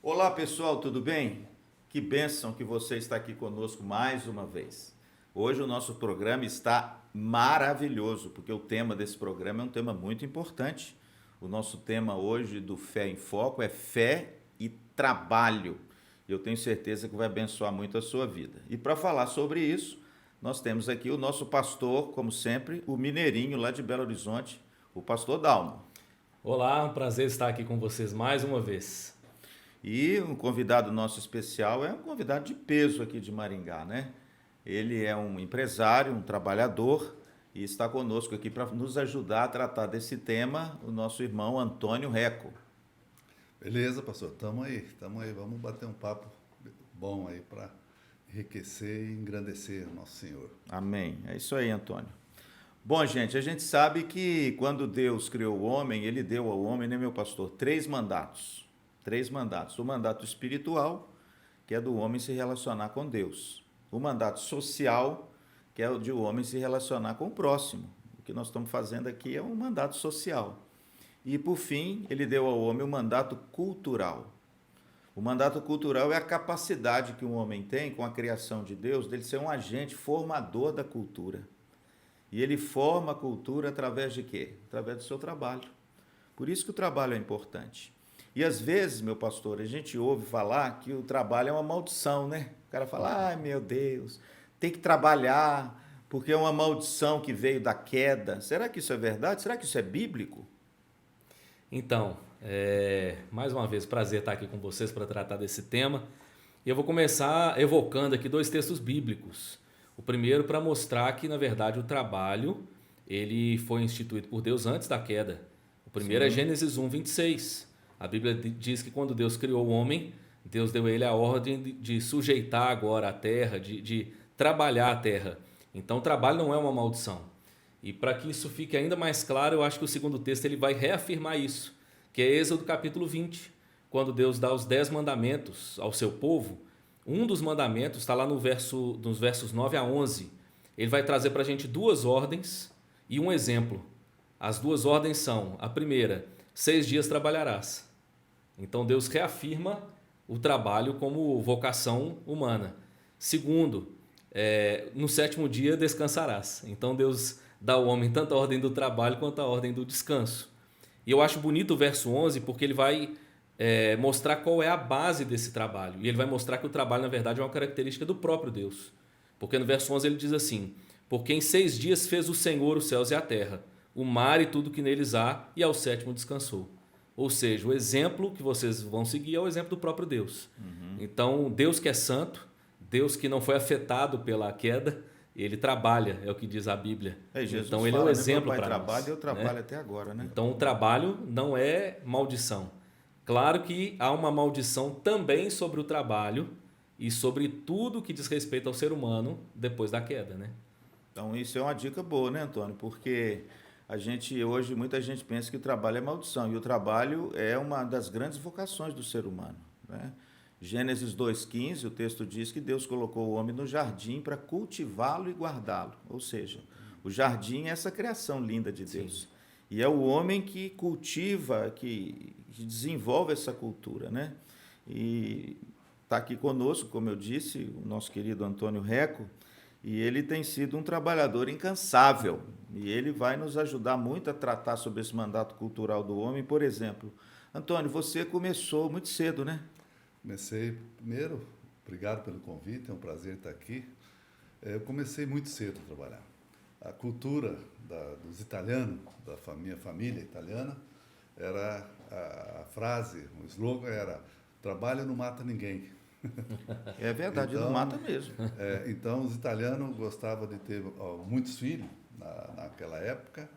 Olá pessoal, tudo bem? Que bênção que você está aqui conosco mais uma vez. Hoje o nosso programa está maravilhoso, porque o tema desse programa é um tema muito importante. O nosso tema hoje do Fé em Foco é fé e trabalho. Eu tenho certeza que vai abençoar muito a sua vida. E para falar sobre isso, nós temos aqui o nosso pastor, como sempre, o mineirinho lá de Belo Horizonte, o pastor Dalmo. Olá, um prazer estar aqui com vocês mais uma vez. E um convidado nosso especial é um convidado de peso aqui de Maringá, né? Ele é um empresário, um trabalhador e está conosco aqui para nos ajudar a tratar desse tema, o nosso irmão Antônio Reco. Beleza, pastor, tamo aí, vamos bater um papo bom aí para enriquecer e engrandecer o nosso Senhor. Amém. É isso aí, Antônio. Bom, gente, a gente sabe que quando Deus criou o homem, ele deu ao homem, né, meu pastor, três mandatos. Três mandatos. O mandato espiritual, que é do homem se relacionar com Deus. O mandato social, que é o de o homem se relacionar com o próximo. O que nós estamos fazendo aqui é um mandato social. E, por fim, ele deu ao homem o mandato cultural. O mandato cultural é a capacidade que um homem tem com a criação de Deus dele ser um agente formador da cultura. E ele forma a cultura através de quê? Através do seu trabalho. Por isso que o trabalho é importante. E às vezes, meu pastor, a gente ouve falar que o trabalho é uma maldição, né? O cara fala, ai meu Deus, tem que trabalhar, porque é uma maldição que veio da queda. Será que isso é verdade? Será que isso é bíblico? Então, mais uma vez, prazer estar aqui com vocês para tratar desse tema. E eu vou começar evocando aqui dois textos bíblicos. O primeiro para mostrar que, na verdade, o trabalho ele foi instituído por Deus antes da queda. O primeiro é Sim. Gênesis 1:26. A Bíblia diz que quando Deus criou o homem, Deus deu a ele a ordem de sujeitar agora a terra, de trabalhar a terra. Então, o trabalho não é uma maldição. E para que isso fique ainda mais claro, eu acho que o segundo texto ele vai reafirmar isso, que é Êxodo capítulo 20, quando Deus dá os 10 mandamentos ao seu povo. Um dos mandamentos está lá nos versos 9 a 11. Ele vai trazer para a gente duas ordens e um exemplo. As duas ordens são, a primeira, 6 dias trabalharás. Então Deus reafirma o trabalho como vocação humana. Segundo, no sétimo dia descansarás. Então Deus dá ao homem tanto a ordem do trabalho quanto a ordem do descanso. E eu acho bonito o verso 11 porque ele vai mostrar qual é a base desse trabalho. E ele vai mostrar que o trabalho, na verdade, é uma característica do próprio Deus. Porque no verso 11 ele diz assim: porque em 6 dias fez o Senhor os céus e a terra, o mar e tudo que neles há, e ao sétimo descansou. Ou seja, o exemplo que vocês vão seguir é o exemplo do próprio Deus. Então, Deus que é santo, Deus que não foi afetado pela queda, ele trabalha, é o que diz a Bíblia. É, Jesus Então, ele é o fala, né? Meu exemplo pai para trabalha e nós. eu trabalho até agora, né? Então, o trabalho não é maldição. Claro que há uma maldição também sobre o trabalho e sobre tudo que diz respeito ao ser humano depois da queda, né? Então isso é uma dica boa, né, Antônio? Porque a gente hoje muita gente pensa que o trabalho é maldição e o trabalho é uma das grandes vocações do ser humano, né? Gênesis 2:15, o texto diz que Deus colocou o homem no jardim para cultivá-lo e guardá-lo. Ou seja, o jardim é essa criação linda de Deus. E é o homem que cultiva, que desenvolve essa cultura, né? E está aqui conosco, como eu disse, o nosso querido Antônio Reco, e ele tem sido um trabalhador incansável. E ele vai nos ajudar muito a tratar sobre esse mandato cultural do homem. Por exemplo, Antônio, você começou muito cedo, né? Comecei primeiro, obrigado pelo convite, é um prazer estar aqui. Eu comecei muito cedo a trabalhar. A cultura dos italianos, minha família italiana, era a frase, o slogan era: trabalho não mata ninguém. É verdade, não Então, mata mesmo. então os italianos gostavam de ter muitos filhos naquela época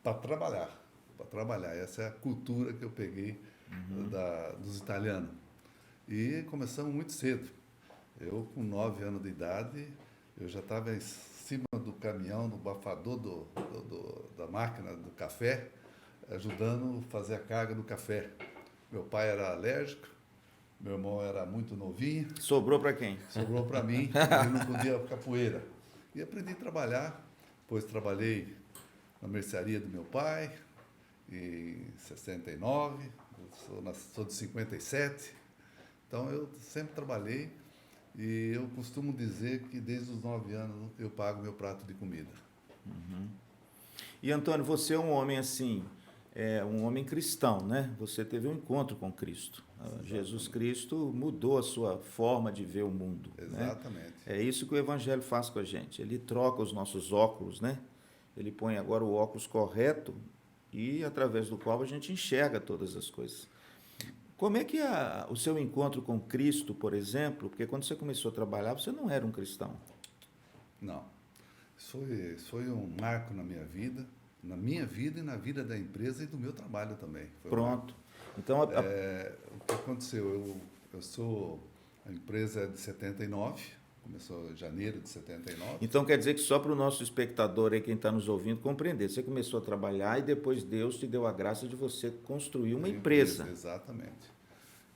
para trabalhar, para trabalhar. Essa é a cultura que eu peguei dos italianos. E começamos muito cedo. Eu, com 9 anos de idade, eu já estava em cima do caminhão, no bafador da máquina do café, ajudando a fazer a carga do café. Meu pai era alérgico, meu irmão era muito novinho, Sobrou para quem? sobrou para mim, ele não podia capoeira. E aprendi a trabalhar, depois trabalhei na mercearia do meu pai, em 69, sou de 57, Então, eu sempre trabalhei e eu costumo dizer que desde os 9 anos eu pago meu prato de comida. E Antônio, você é um homem assim, um homem cristão, né? Você teve um encontro com Cristo. Jesus Cristo mudou a sua forma de ver o mundo. Exatamente. Né? É isso que o Evangelho faz com a gente. Ele troca os nossos óculos, né? Ele põe agora o óculos correto e através do qual a gente enxerga todas as coisas. Como é que o seu encontro com Cristo, por exemplo, porque quando você começou a trabalhar, você não era um cristão. Não. Isso foi um marco na minha vida e na vida da empresa e do meu trabalho também. Pronto. Então, o que aconteceu? A empresa é de 79, começou em janeiro de 79. Então, quer dizer que só para o nosso espectador aí, quem está nos ouvindo, compreender, você começou a trabalhar e depois Deus te deu a graça de você construir uma empresa. Exatamente.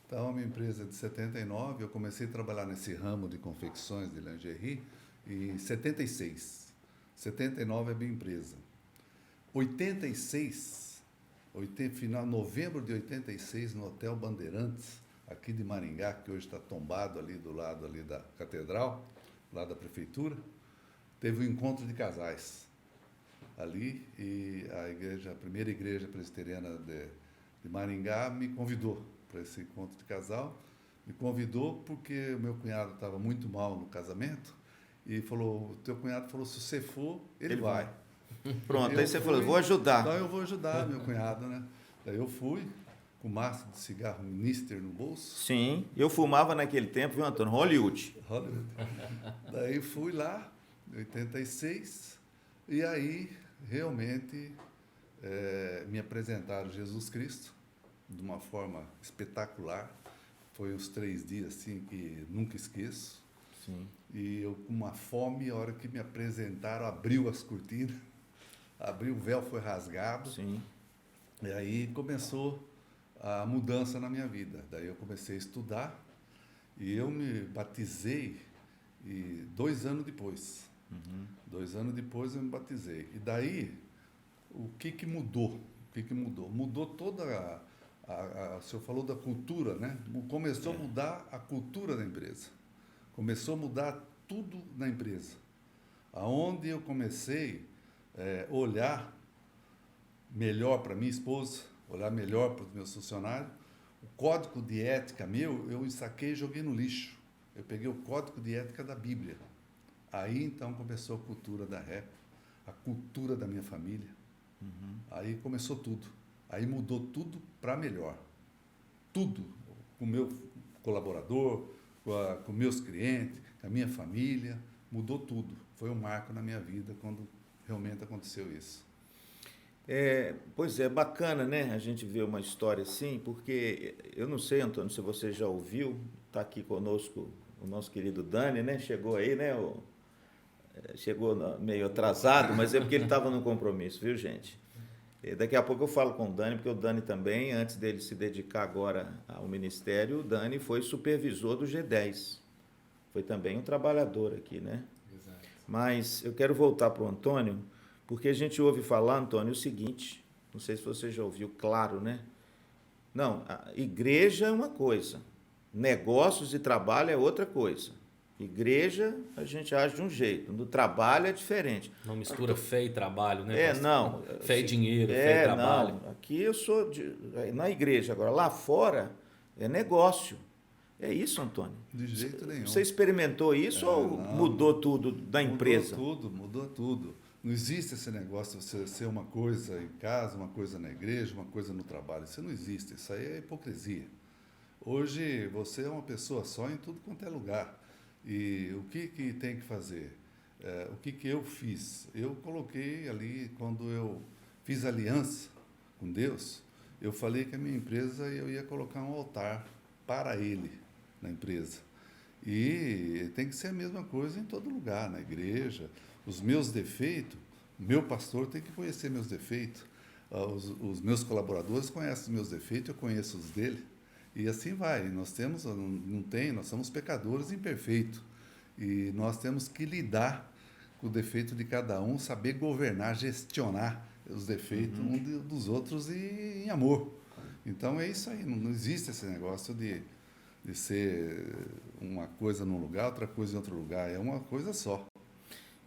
Então, a minha empresa é de 79, eu comecei a trabalhar nesse ramo de confecções de lingerie em 76. 79 é minha empresa. 86, novembro de 86, no Hotel Bandeirantes, aqui de Maringá, que hoje está tombado ali do lado ali da catedral, lá da prefeitura, teve um encontro de casais ali e a primeira igreja presbiteriana de Maringá me convidou para esse encontro de casal. Me convidou porque o meu cunhado estava muito mal no casamento e falou, o teu cunhado falou, se você for, ele vai. Pronto, aí você falou, vou ajudar. Então eu vou ajudar meu cunhado, né? Daí eu fui, com maço de cigarro Mister no bolso. Sim, eu fumava naquele tempo, viu, Antônio? Hollywood. Daí fui lá, em 86, e aí realmente me apresentaram Jesus Cristo de uma forma espetacular. Foi uns 3 dias assim que nunca esqueço. Sim. E eu com uma fome, a hora que me apresentaram, abriu as cortinas, abriu, o véu foi rasgado. Sim. E aí começou a mudança na minha vida. Daí eu comecei a estudar e eu me batizei 2 anos depois. 2 anos depois eu me batizei. E daí, o que mudou? Mudou toda o senhor falou da cultura, né? Começou a mudar a cultura da empresa. Começou a mudar tudo na empresa. Aonde eu comecei a olhar melhor para minha esposa, olhar melhor para os meus funcionários. O código de ética meu, eu saquei e joguei no lixo. Eu peguei o código de ética da Bíblia. Aí, então, começou a cultura da rap, a cultura da minha família. Aí começou tudo. Aí mudou tudo para melhor. Tudo. Com o meu colaborador, com meus clientes, com a minha família. Mudou tudo. Foi um marco na minha vida quando realmente aconteceu isso. Pois é, bacana, né? A gente vê uma história assim, porque eu não sei, Antônio, se você já ouviu, está aqui conosco o nosso querido Dani, né? Chegou aí, né? Chegou meio atrasado, mas é porque ele estava no compromisso, viu, gente? Daqui a pouco eu falo com o Dani, porque o Dani também, antes dele se dedicar agora ao ministério, o Dani foi supervisor do G10. Foi também um trabalhador aqui, né? Exato. Mas eu quero voltar para o Antônio, porque a gente ouve falar, Antônio, o seguinte, não sei se você já ouviu, claro, né? Não, a igreja é uma coisa, negócios e trabalho é outra coisa. Igreja, a gente age de um jeito, no trabalho é diferente. Não mistura fé e trabalho, né? Não. Fé e dinheiro, fé e trabalho. Não, aqui eu sou na igreja, agora lá fora é negócio. É isso, Antônio? De jeito nenhum. Você experimentou isso ou não, mudou tudo da empresa? Mudou tudo. Não existe esse negócio de você ser uma coisa em casa, uma coisa na igreja, uma coisa no trabalho. Isso não existe, isso aí é hipocrisia. Hoje você é uma pessoa só em tudo quanto é lugar. E o que tem que fazer? O que eu fiz? Eu coloquei ali, quando eu fiz aliança com Deus, eu falei que a minha empresa eu ia colocar um altar para Ele na empresa. E tem que ser a mesma coisa em todo lugar, na igreja. Os meus defeitos, meu pastor tem que conhecer meus defeitos. Os meus colaboradores conhecem os meus defeitos, eu conheço os dele. E assim vai. Nós somos pecadores imperfeitos. E nós temos que lidar com o defeito de cada um, saber governar, gestionar os defeitos dos outros em amor. Então é isso aí. Não existe esse negócio de de ser uma coisa num lugar, outra coisa em outro lugar. É uma coisa só.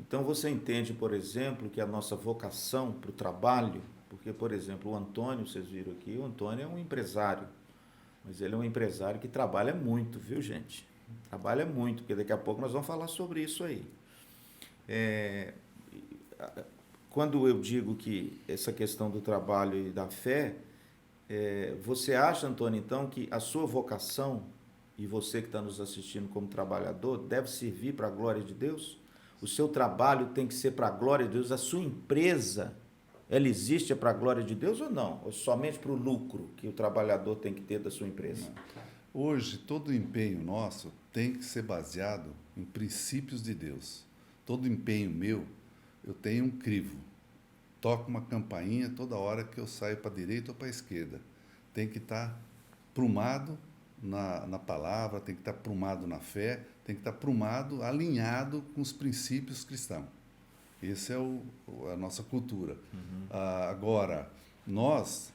Então você entende, por exemplo, que a nossa vocação para o trabalho, porque, por exemplo, o Antônio, vocês viram aqui, o Antônio é um empresário, mas ele é um empresário que trabalha muito, viu, gente? Trabalha muito, porque daqui a pouco nós vamos falar sobre isso aí. Quando eu digo que essa questão do trabalho e da fé, você acha, Antônio, então, que a sua vocação, e você que está nos assistindo como trabalhador, deve servir para a glória de Deus? O seu trabalho tem que ser para a glória de Deus? A sua empresa, ela existe para a glória de Deus ou não? Ou somente para o lucro que o trabalhador tem que ter da sua empresa? Hoje, todo empenho nosso tem que ser baseado em princípios de Deus. Todo empenho meu, eu tenho um crivo. Toco uma campainha toda hora que eu saio para a direita ou para a esquerda. Tem que estar prumado na palavra, tem que estar prumado na fé, tem que estar prumado, alinhado com os princípios cristãos. Essa é a nossa cultura. Agora, nós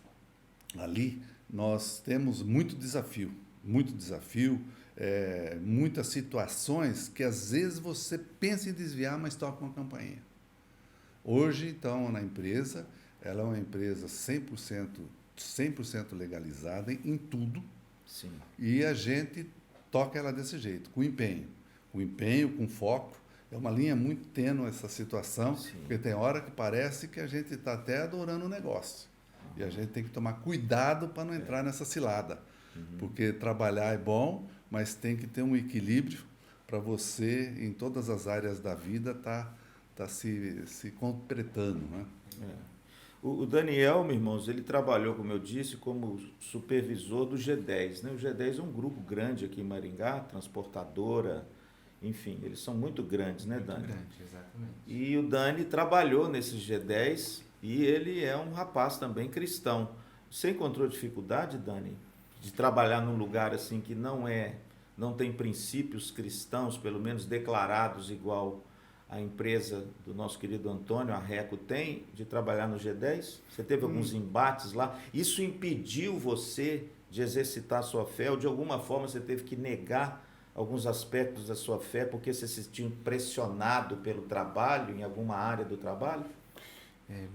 temos muito desafio, muitas situações que às vezes você pensa em desviar, mas toca uma campainha. Hoje, então, na empresa, ela é uma empresa 100% legalizada em tudo. Sim. E a gente toca ela desse jeito, com empenho, com foco. É uma linha muito tênue essa situação, Sim. Porque tem hora que parece que a gente está até adorando o negócio. E a gente tem que tomar cuidado para não entrar nessa cilada. Porque trabalhar é bom, mas tem que ter um equilíbrio para você, em todas as áreas da vida, tá se completando, né? O Daniel, meus irmãos, ele trabalhou, como eu disse, como supervisor do G10, né? O G10 é um grupo grande aqui em Maringá, transportadora, enfim, eles são muito grandes, né, Dani? Muito grande, exatamente. E o Dani trabalhou nesse G10 e ele é um rapaz também cristão. Você encontrou dificuldade, Dani, de trabalhar num lugar assim que não tem princípios cristãos, pelo menos declarados igual a empresa do nosso querido Antônio, a Reco, tem, de trabalhar no G10? Você teve alguns embates lá? Isso impediu você de exercitar a sua fé ou de alguma forma você teve que negar alguns aspectos da sua fé porque você se sentiu pressionado pelo trabalho, em alguma área do trabalho?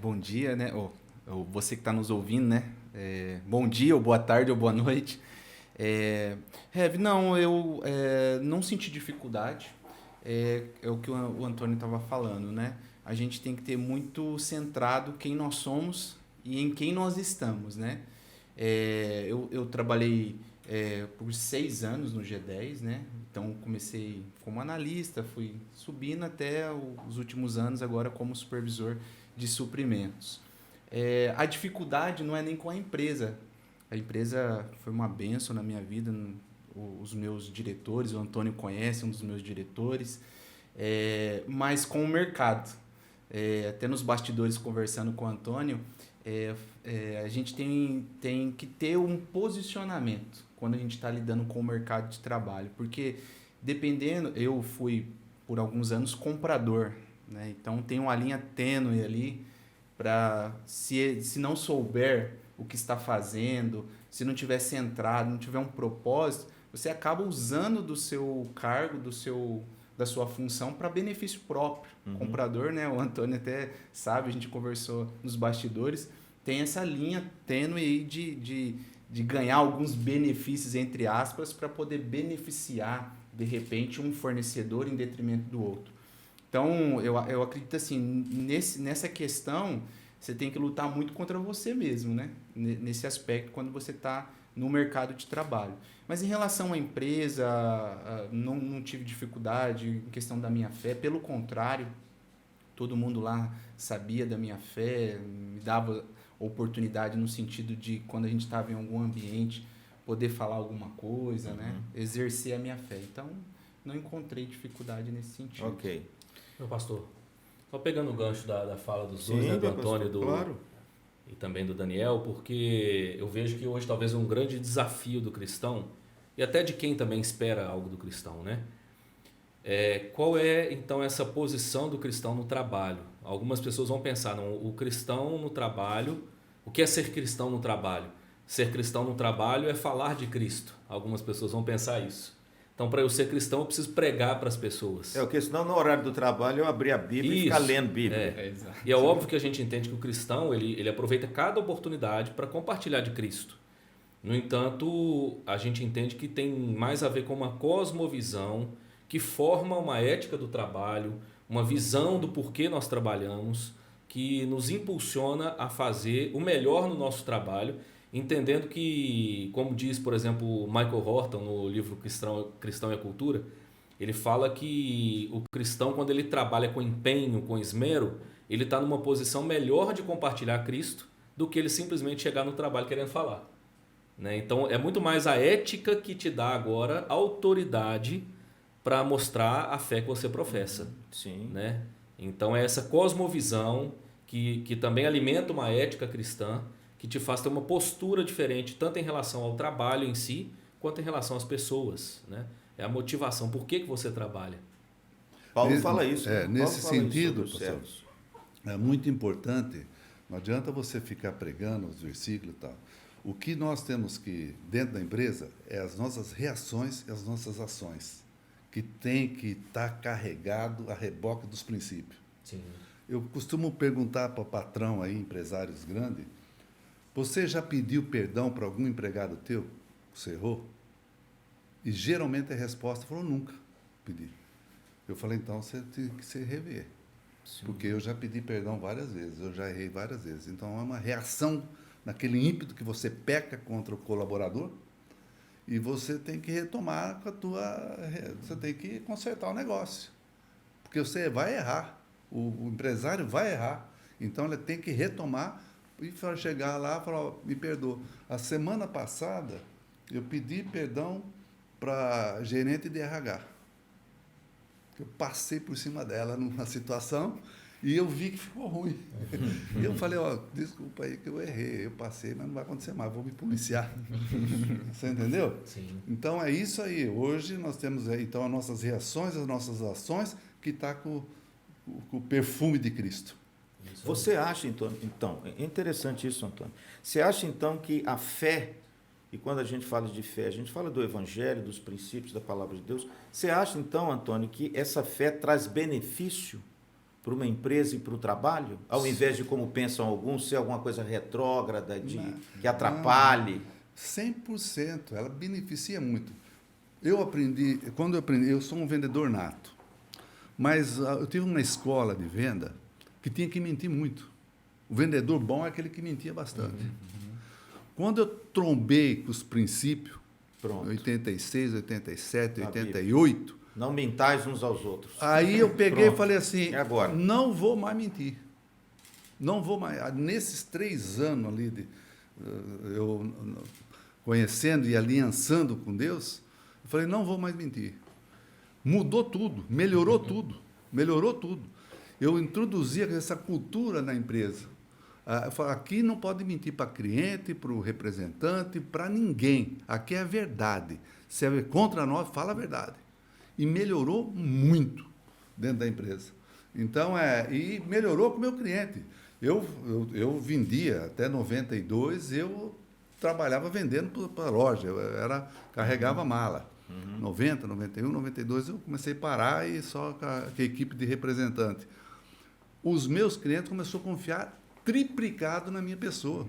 Bom dia, né? Você que está nos ouvindo, né? Bom dia, ou boa tarde, ou boa noite. Não, eu não senti dificuldade. É o que o Antônio estava falando, né? A gente tem que ter muito centrado quem nós somos e em quem nós estamos, né? Eu trabalhei por 6 anos no G10, né? Então, comecei como analista, fui subindo até os últimos anos agora como supervisor de suprimentos. A dificuldade não é nem com a empresa. A empresa foi uma bênção na minha vida. Os meus diretores, o Antônio conhece, um dos meus diretores, mas com o mercado. Até nos bastidores conversando com o Antônio, a gente tem que ter um posicionamento quando a gente está lidando com o mercado de trabalho, porque dependendo, eu fui por alguns anos comprador, né? Então tem uma linha tênue ali para se não souber o que está fazendo, se não tiver centrado, não tiver um propósito, você acaba usando do seu cargo, da sua função para benefício próprio. Comprador, né? O Antônio até sabe, a gente conversou nos bastidores, tem essa linha tênue aí de ganhar alguns benefícios, entre aspas, para poder beneficiar, de repente, um fornecedor em detrimento do outro. Então, eu acredito assim, nessa questão, você tem que lutar muito contra você mesmo, né? Nesse aspecto, quando você está no mercado de trabalho. Mas em relação à empresa, não tive dificuldade em questão da minha fé, pelo contrário, todo mundo lá sabia da minha fé, me dava oportunidade no sentido de, quando a gente estava em algum ambiente, poder falar alguma coisa, né? Exercer a minha fé. Então, não encontrei dificuldade nesse sentido. Ok. Meu pastor, só pegando o gancho da fala dos Sim, dois, né, do meu Antônio pastor, claro. e também do Daniel, porque eu vejo que hoje talvez um grande desafio do cristão, e até de quem também espera algo do cristão, né? Qual é, então, essa posição do cristão no trabalho? Algumas pessoas vão pensar, não, o cristão no trabalho, o que é ser cristão no trabalho? ser cristão no trabalho é falar de Cristo. Algumas pessoas vão pensar isso. Então, para eu ser cristão, eu preciso pregar para as pessoas. Porque senão no horário do trabalho eu abrir a Bíblia e Isso, ficar lendo Bíblia. Exato. E é óbvio que a gente entende que o cristão, ele aproveita cada oportunidade para compartilhar de Cristo. No entanto, a gente entende que tem mais a ver com uma cosmovisão que forma uma ética do trabalho, uma visão do porquê nós trabalhamos, que nos impulsiona a fazer o melhor no nosso trabalho, entendendo que, como diz, por exemplo, Michael Horton no livro Cristão e a Cultura, ele fala que o cristão, quando ele trabalha com empenho, com esmero, ele está numa posição melhor de compartilhar Cristo do que ele simplesmente chegar no trabalho querendo falar. Né? Então, é muito mais a ética que te dá agora autoridade para mostrar a fé que você professa. Sim. Né? Então, é essa cosmovisão que também alimenta uma ética cristã, que te faz ter uma postura diferente, tanto em relação ao trabalho em si, quanto em relação às pessoas. Né? É a motivação. Por que você trabalha? Paulo fala isso. Paulo Nesse fala isso sentido, sobre os pastor, servos. é muito importante. Não adianta você ficar pregando os versículos e tal. O que nós temos que, dentro da empresa, é as nossas reações e as nossas ações, que tem que estar carregado a reboque dos princípios. Sim. Eu costumo perguntar para o patrão aí, empresários grandes, você já pediu perdão para algum empregado teu que você errou? E geralmente a resposta falou, nunca pedi. Eu falei, então você tem que se rever. Sim. Porque eu já pedi perdão várias vezes, eu já errei várias vezes. Então é uma reação naquele ímpeto que você peca contra o colaborador e você tem que retomar com a tua... Você tem que consertar o negócio. Porque você vai errar. O empresário vai errar. Então ele tem que retomar e chegar lá e falar, ó, me perdoa. A semana passada eu pedi perdão para gerente de RH. Eu passei por cima dela numa situação e eu vi que ficou ruim. E eu falei, ó, desculpa aí que eu errei, eu passei, mas não vai acontecer mais, vou me policiar. Você entendeu? Sim. Então é isso aí. Hoje nós temos aí, então, as nossas reações, as nossas ações, que está com o perfume de Cristo. Você acha, então, é interessante isso, Antônio. Você acha, então, que a fé, e quando a gente fala de fé, a gente fala do Evangelho, dos princípios da Palavra de Deus. Você acha, então, Antônio, que essa fé traz benefício para uma empresa e para o trabalho? Ao invés de, como pensam alguns, ser alguma coisa retrógrada, que atrapalhe? 100%. Ela beneficia muito. Quando eu aprendi, eu sou um vendedor nato, mas eu tive uma escola de venda que tinha que mentir muito. O vendedor bom é aquele que mentia bastante. Quando eu trombei com os princípios, Pronto. 86, 87, Na 88, Não mentais uns aos outros. aí eu peguei Pronto. e falei assim, E agora? não vou mais mentir. Não vou mais. Nesses 3 anos ali, eu conhecendo e aliançando com Deus, eu falei, não vou mais mentir. Mudou tudo, melhorou tudo, melhorou tudo. Eu introduzi essa cultura na empresa. Eu falo, aqui não pode mentir para cliente, para o representante, para ninguém. Aqui é a verdade. Se é contra nós, fala a verdade. E melhorou muito dentro da empresa. Então, e melhorou com o meu cliente. Eu vendia, até 92, eu trabalhava vendendo para a loja. Carregava mala. 90, 91, 92, eu comecei a parar e só com a equipe de representante. Os meus clientes começaram a confiar triplicado na minha pessoa.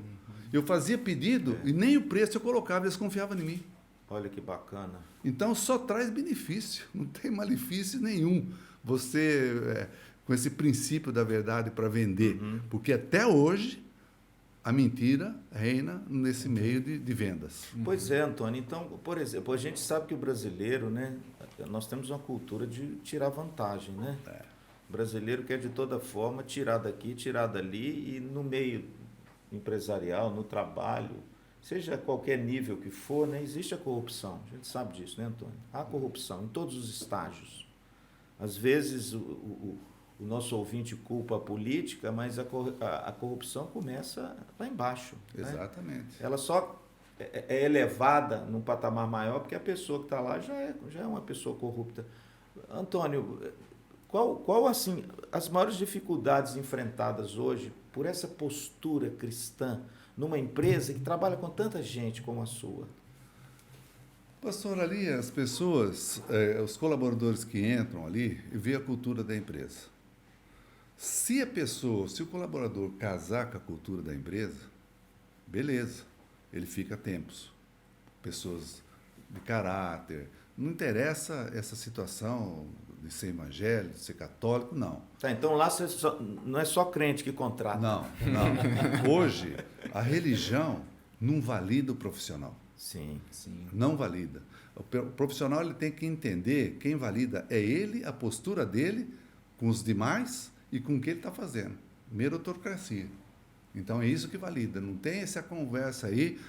Eu fazia pedido e nem o preço eu colocava, eles confiavam em mim. Olha que bacana. Então, só traz benefício, não tem malefício nenhum. Você, com esse princípio da verdade para vender, porque até hoje a mentira reina nesse meio de vendas. Pois é, Antônio. Então, por exemplo, a gente sabe que o brasileiro, né, nós temos uma cultura de tirar vantagem, né? O brasileiro quer de toda forma tirar daqui, tirar dali, e no meio empresarial, no trabalho, seja qualquer nível que for, né, existe a corrupção. A gente sabe disso, né, Antônio? Há corrupção em todos os estágios. Às vezes o nosso ouvinte culpa a política, mas a corrupção começa lá embaixo. Exatamente. Né? Ela só é elevada num patamar maior porque a pessoa que está lá já é uma pessoa corrupta. Antônio, qual assim, as maiores dificuldades enfrentadas hoje por essa postura cristã numa empresa que trabalha com tanta gente como a sua? Pastor, ali as pessoas, os colaboradores que entram ali, vê a cultura da empresa. Se o colaborador casar com a cultura da empresa, beleza, ele fica tempos. Pessoas de caráter, não interessa essa situação de ser evangélico, de ser católico, não. Tá, então lá não é só crente que contrata. Não. Hoje, a religião não valida o profissional. Sim. Não valida. O profissional ele tem que entender quem valida é ele, a postura dele com os demais e com o que ele está fazendo. Meritocracia. Então é isso que valida. Não tem essa conversa aí.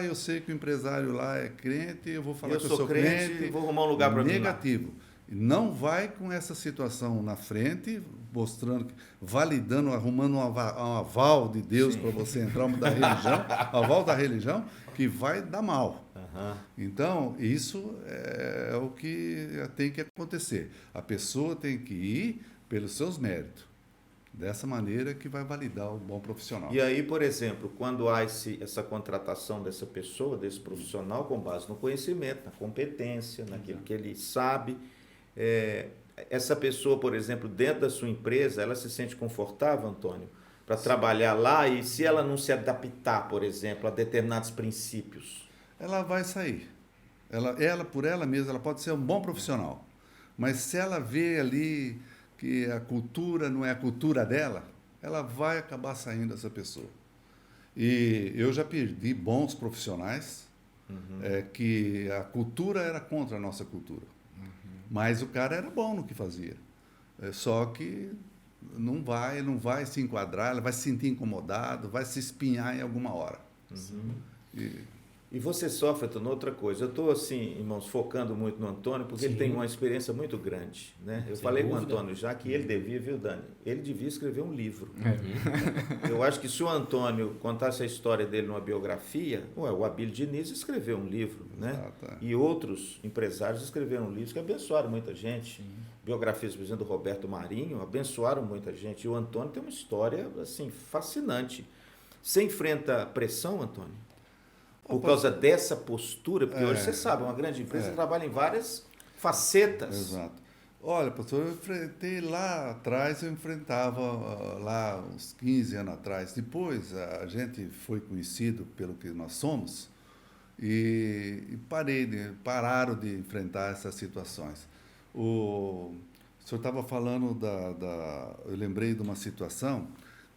Eu sei que o empresário lá é crente, eu vou falar que eu sou crente. Vou arrumar um lugar para mim. Negativo. Não vai com essa situação na frente, mostrando, validando, arrumando um aval de Deus para você entrar da religião, aval da religião, que vai dar mal. Uhum. Então, isso é o que tem que acontecer. A pessoa tem que ir pelos seus méritos. Dessa maneira que vai validar o bom profissional. E aí, por exemplo, quando há essa contratação dessa pessoa, desse profissional, com base no conhecimento, na competência, naquilo que ele sabe, essa pessoa, por exemplo, dentro da sua empresa, ela se sente confortável, Antônio, para trabalhar lá, e se ela não se adaptar, por exemplo, a determinados princípios? Ela vai sair. Ela por ela mesma, ela pode ser um bom profissional, mas se ela vê ali que a cultura não é a cultura dela, ela vai acabar saindo essa pessoa. E eu já perdi bons profissionais que a cultura era contra a nossa cultura. Mas o cara era bom no que fazia. Só que não vai se enquadrar, ele vai se sentir incomodado, vai se espinhar em alguma hora. E você sofre, Antônio, outra coisa. Eu estou, assim, irmãos, focando muito no Antônio, porque ele tem uma experiência muito grande. Né? Eu falei com o Antônio já que ele devia, viu, Dani? Ele devia escrever um livro. Eu acho que se o Antônio contasse a história dele numa biografia, o Abílio Diniz escreveu um livro, né? E outros empresários escreveram livros que abençoaram muita gente. Biografias, por exemplo, do Roberto Marinho, abençoaram muita gente. E o Antônio tem uma história, assim, fascinante. Você enfrenta pressão, Antônio? Por causa dessa postura, porque hoje você sabe, uma grande empresa trabalha em várias facetas. Exato. Olha, pastor, eu enfrentei lá atrás, eu enfrentava lá uns 15 anos atrás. Depois a gente foi conhecido pelo que nós somos e pararam de enfrentar essas situações. O senhor estava falando eu lembrei de uma situação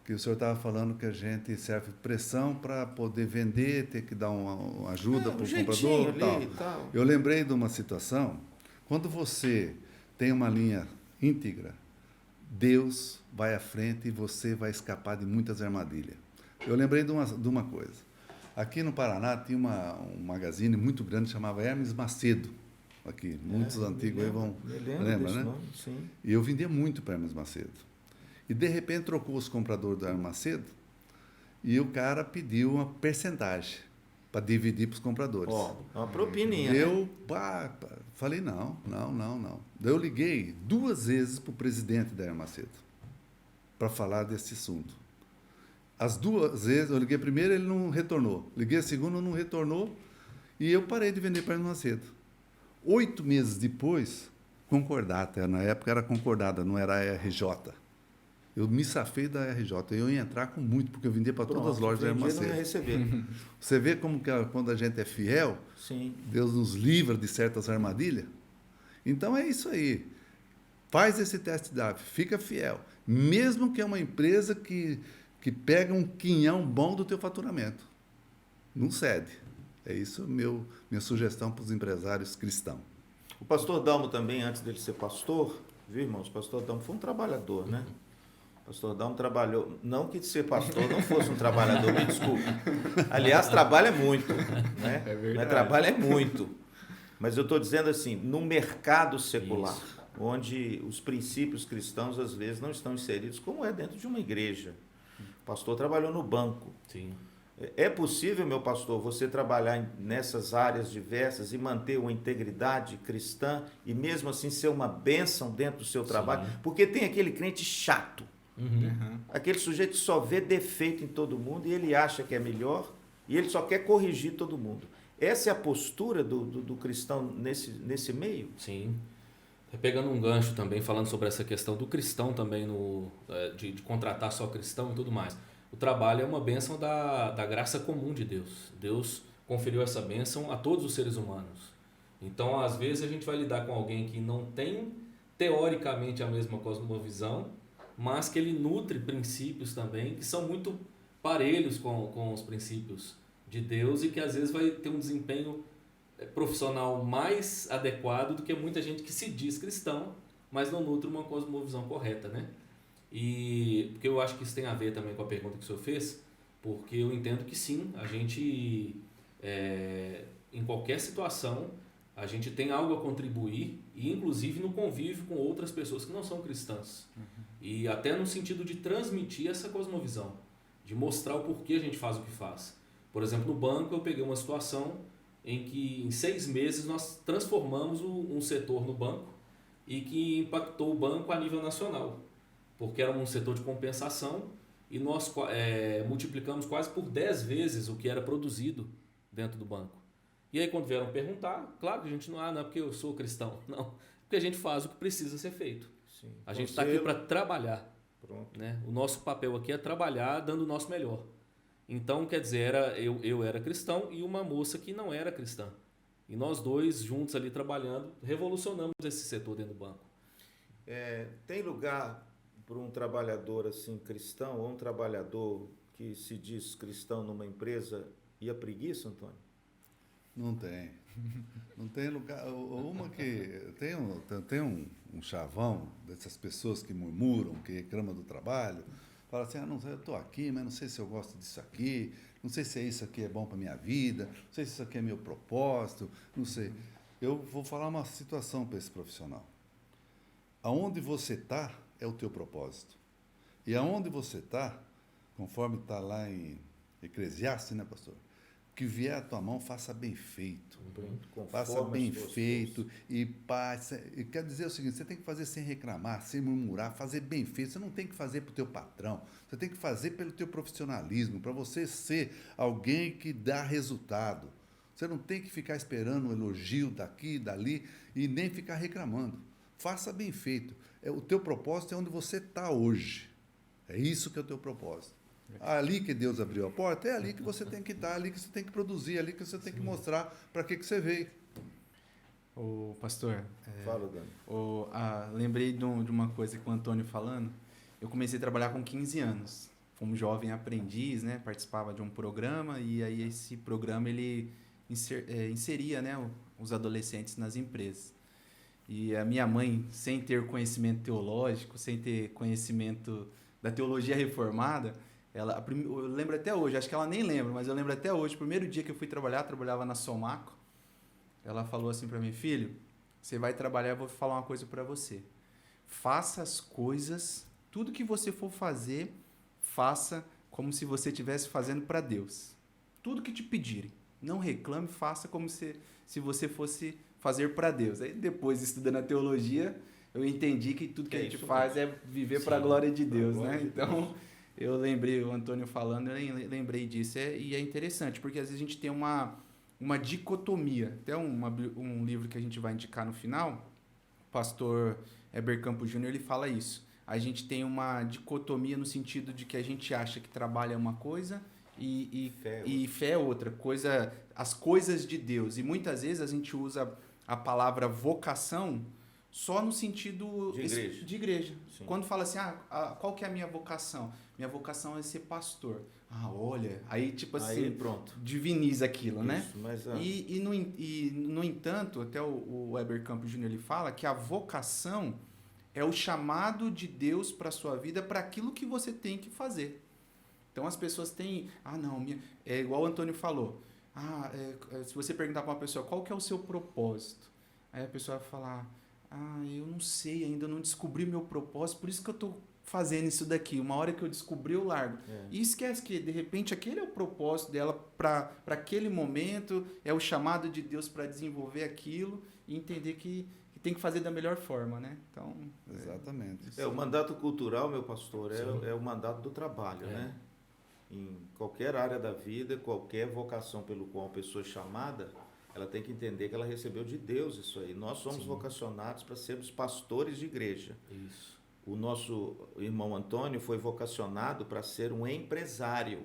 que o senhor estava falando que a gente serve pressão para poder vender, ter que dar uma ajuda para o comprador e tal. Eu lembrei de uma situação, quando você tem uma linha íntegra, Deus vai à frente e você vai escapar de muitas armadilhas. Eu lembrei de uma coisa. Aqui no Paraná tinha um magazine muito grande, chamava Hermes Macedo. Aqui, muitos antigos aí vão... Lembra, né? Nome, sim. E eu vendia muito para Hermes Macedo. E, de repente, trocou os compradores do Hermes Macedo e o cara pediu uma percentagem para dividir para os compradores. Uma propininha, Eu falei, não. Daí eu liguei 2 vezes para o presidente da Hermes Macedo para falar desse assunto. As 2 vezes, eu liguei primeiro, ele não retornou. Liguei a segunda, não retornou. E eu parei de vender para Hermes Macedo. 8 meses depois, concordata. Na época era concordada, não era a RJ. Eu me safei da RJ. Eu ia entrar com muito, porque eu vendia para todas as lojas da Hermes Macedo. Não ia receber. Você vê como que quando a gente é fiel, Sim. Deus nos livra de certas armadilhas? Então é isso aí. Faz esse teste drive, fica fiel. Mesmo que é uma empresa que pega um quinhão bom do teu faturamento. Não cede. É isso minha sugestão para os empresários cristãos. O pastor Dalmo também, antes dele ser pastor, viu, irmãos? O pastor Dalmo foi um trabalhador, né? O pastor Dalmo trabalhou, não que ser pastor não fosse um trabalhador, me desculpe. Aliás, trabalha muito, né? É verdade. Mas trabalha muito. Mas eu estou dizendo assim, no mercado secular, onde os princípios cristãos às vezes não estão inseridos, como é dentro de uma igreja. O pastor trabalhou no banco. Sim. É possível, meu pastor, você trabalhar nessas áreas diversas e manter uma integridade cristã e mesmo assim ser uma bênção dentro do seu trabalho? Porque tem aquele crente chato. Uhum. Aquele sujeito que só vê defeito em todo mundo e ele acha que é melhor e ele só quer corrigir todo mundo. Essa é a postura do cristão nesse meio? Sim. Pegando um gancho também, falando sobre essa questão do cristão também, de contratar só cristão e tudo mais. O trabalho é uma bênção da graça comum de Deus. Deus conferiu essa bênção a todos os seres humanos. Então, às vezes, a gente vai lidar com alguém que não tem, teoricamente, a mesma cosmovisão, mas que ele nutre princípios também, que são muito parelhos com os princípios de Deus e que, às vezes, vai ter um desempenho profissional mais adequado do que muita gente que se diz cristão, mas não nutre uma cosmovisão correta, né? E porque eu acho que isso tem a ver também com a pergunta que o senhor fez, porque eu entendo que sim, a gente, em qualquer situação, a gente tem algo a contribuir, e inclusive no convívio com outras pessoas que não são cristãs. E até no sentido de transmitir essa cosmovisão, de mostrar o porquê a gente faz o que faz. Por exemplo, no banco eu peguei uma situação em que em 6 meses nós transformamos um setor no banco e que impactou o banco a nível nacional, porque era um setor de compensação e nós multiplicamos quase por 10 vezes o que era produzido dentro do banco. E aí quando vieram perguntar, claro que a gente não é porque eu sou cristão, não, porque a gente faz o que precisa ser feito. Sim. A gente está aqui para trabalhar. Pronto. Né? O nosso papel aqui é trabalhar dando o nosso melhor. Então, quer dizer, eu era cristão e uma moça que não era cristã. E nós dois, juntos ali trabalhando, revolucionamos esse setor dentro do banco. Tem lugar para um trabalhador assim cristão ou um trabalhador que se diz cristão numa empresa e a preguiça, Antônio? Não tem. Não tem lugar. Uma que tem um chavão dessas pessoas que murmuram, que reclamam do trabalho. Fala assim, não sei, eu estou aqui, mas não sei se eu gosto disso aqui, não sei se isso aqui é bom para a minha vida, não sei se isso aqui é meu propósito, não sei. Eu vou falar uma situação para esse profissional. Aonde você está é o teu propósito. E aonde você está, conforme está lá em Eclesiastes, né, pastor? Que vier à tua mão, faça bem feito. Faça bem feito e paz. E quer dizer o seguinte, você tem que fazer sem reclamar, sem murmurar, fazer bem feito. Você não tem que fazer para o teu patrão, você tem que fazer pelo teu profissionalismo, para você ser alguém que dá resultado. Você não tem que ficar esperando um elogio daqui, dali e nem ficar reclamando. Faça bem feito. O teu propósito é onde você está hoje. É isso que é o teu propósito. Ali que Deus abriu a porta, é ali que você tem que estar, ali que você tem que produzir, ali que você tem que mostrar para que você veio. Ô, pastor, Fala, Dani. lembrei de uma coisa que o Antônio falando. Eu comecei a trabalhar com 15 anos. Como jovem aprendiz, né? Participava de um programa e aí esse programa ele inseria, né, os adolescentes nas empresas. E a minha mãe, sem ter conhecimento teológico, sem ter conhecimento da teologia reformada, eu lembro até hoje, acho que ela nem lembra, mas eu lembro até hoje, o primeiro dia que eu fui trabalhava na Somaco, ela falou assim para mim, filho, você vai trabalhar, eu vou falar uma coisa para você. Faça as coisas, tudo que você for fazer, faça como se você estivesse fazendo para Deus. Tudo que te pedirem. Não reclame, faça como se você fosse fazer para Deus. Aí depois, estudando a teologia, eu entendi que tudo que a gente faz é viver para a glória de Deus, né? Então, eu lembrei, o Antônio falando, eu lembrei disso. E é interessante, porque às vezes a gente tem uma dicotomia. Até um livro que a gente vai indicar no final, o pastor Heber Campos Júnior, ele fala isso. A gente tem uma dicotomia no sentido de que a gente acha que trabalho é uma coisa e fé é outra. As coisas de Deus. E muitas vezes a gente usa a palavra vocação só no sentido de igreja. Quando fala assim, qual que é a minha vocação? Minha vocação é ser pastor. Olha, aí tipo assim, aí, pronto. Diviniza aquilo, isso, né? Mas, no entanto, até o Heber Campos Júnior ele fala que a vocação é o chamado de Deus para a sua vida, para aquilo que você tem que fazer. Então as pessoas têm, é igual o Antônio falou, se você perguntar para uma pessoa qual que é o seu propósito, aí a pessoa vai falar, eu não sei ainda, eu não descobri meu propósito, por isso que eu estou fazendo isso daqui, uma hora que eu descobri eu largo. E esquece que de repente aquele é o propósito dela para aquele momento, é o chamado de Deus para desenvolver aquilo e entender que e tem que fazer da melhor forma, né? Então, Exatamente. O mandato cultural, meu pastor, Sim. é o mandato do trabalho, É. né? Em qualquer área da vida, qualquer vocação pelo qual a pessoa é chamada, ela tem que entender que ela recebeu de Deus isso aí. Nós somos Sim. vocacionados para sermos pastores de igreja. Isso. O nosso irmão Antônio foi vocacionado para ser um empresário.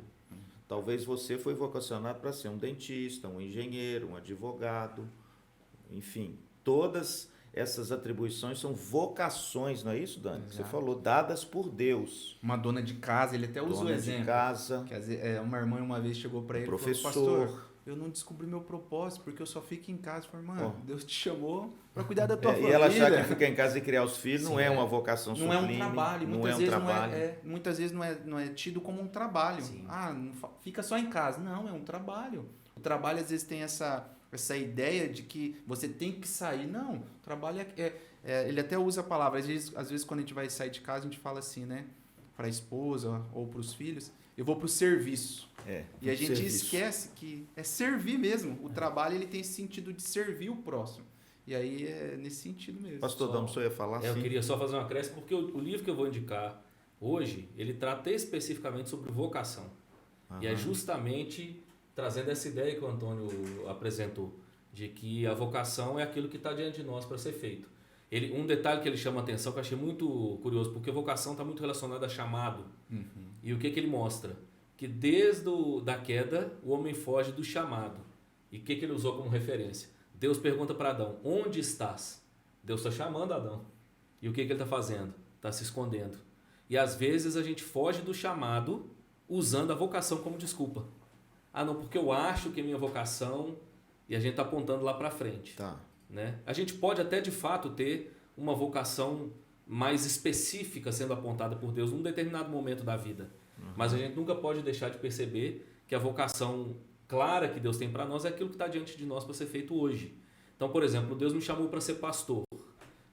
Talvez você foi vocacionado para ser um dentista, um engenheiro, um advogado, enfim. Todas essas atribuições são vocações, não é isso, Dani? Você Exato. falou, dadas por Deus. uma dona de casa, ele até usa o Dona exemplo. de casa, Quer dizer, uma irmã uma vez chegou para ele e falou, professor. pastor, eu não descobri meu propósito porque eu só fico em casa. Eu falei, Ó. irmã, Deus te chamou para cuidar da tua E família. ela achar que ficar em casa e criar os filhos não Sim, é é. uma vocação Não é um sublime, trabalho, não muitas é um vezes trabalho. muitas vezes não é tido como um trabalho. Sim. Fica só em casa. Não, é um trabalho. O trabalho às vezes tem essa ideia de que você tem que sair. Não, o trabalho ele até usa a palavra. Às vezes quando a gente vai sair de casa, a gente fala assim, né? Para a esposa ou para os filhos, eu vou para o serviço. E a gente serviço. esquece que é servir mesmo. O trabalho ele tem esse sentido de servir o próximo. E aí é nesse sentido mesmo. Pastor Só- Damo, só ia falar Eu assim. queria só fazer uma acréscimo, porque o livro que eu vou indicar hoje, ele trata especificamente sobre vocação. E é justamente trazendo essa ideia que o Antônio apresentou, de que a vocação é aquilo que está diante de nós para ser feito. Um detalhe que ele chama a atenção, que eu achei muito curioso, porque a vocação está muito relacionada a chamado. E o que ele mostra? Que desde da queda, o homem foge do chamado. E o que ele usou como referência? Deus pergunta para Adão, onde estás? Deus está chamando Adão. E o que ele está fazendo? Está se escondendo. E às vezes a gente foge do chamado usando a vocação como desculpa. Ah, não, porque eu acho que é minha vocação, e a gente está apontando lá para frente. Tá. Né? A gente pode até de fato ter uma vocação mais específica sendo apontada por Deus num determinado momento da vida. Mas a gente nunca pode deixar de perceber que a vocação clara que Deus tem para nós é aquilo que está diante de nós para ser feito hoje. Então, por exemplo, Deus me chamou para ser pastor,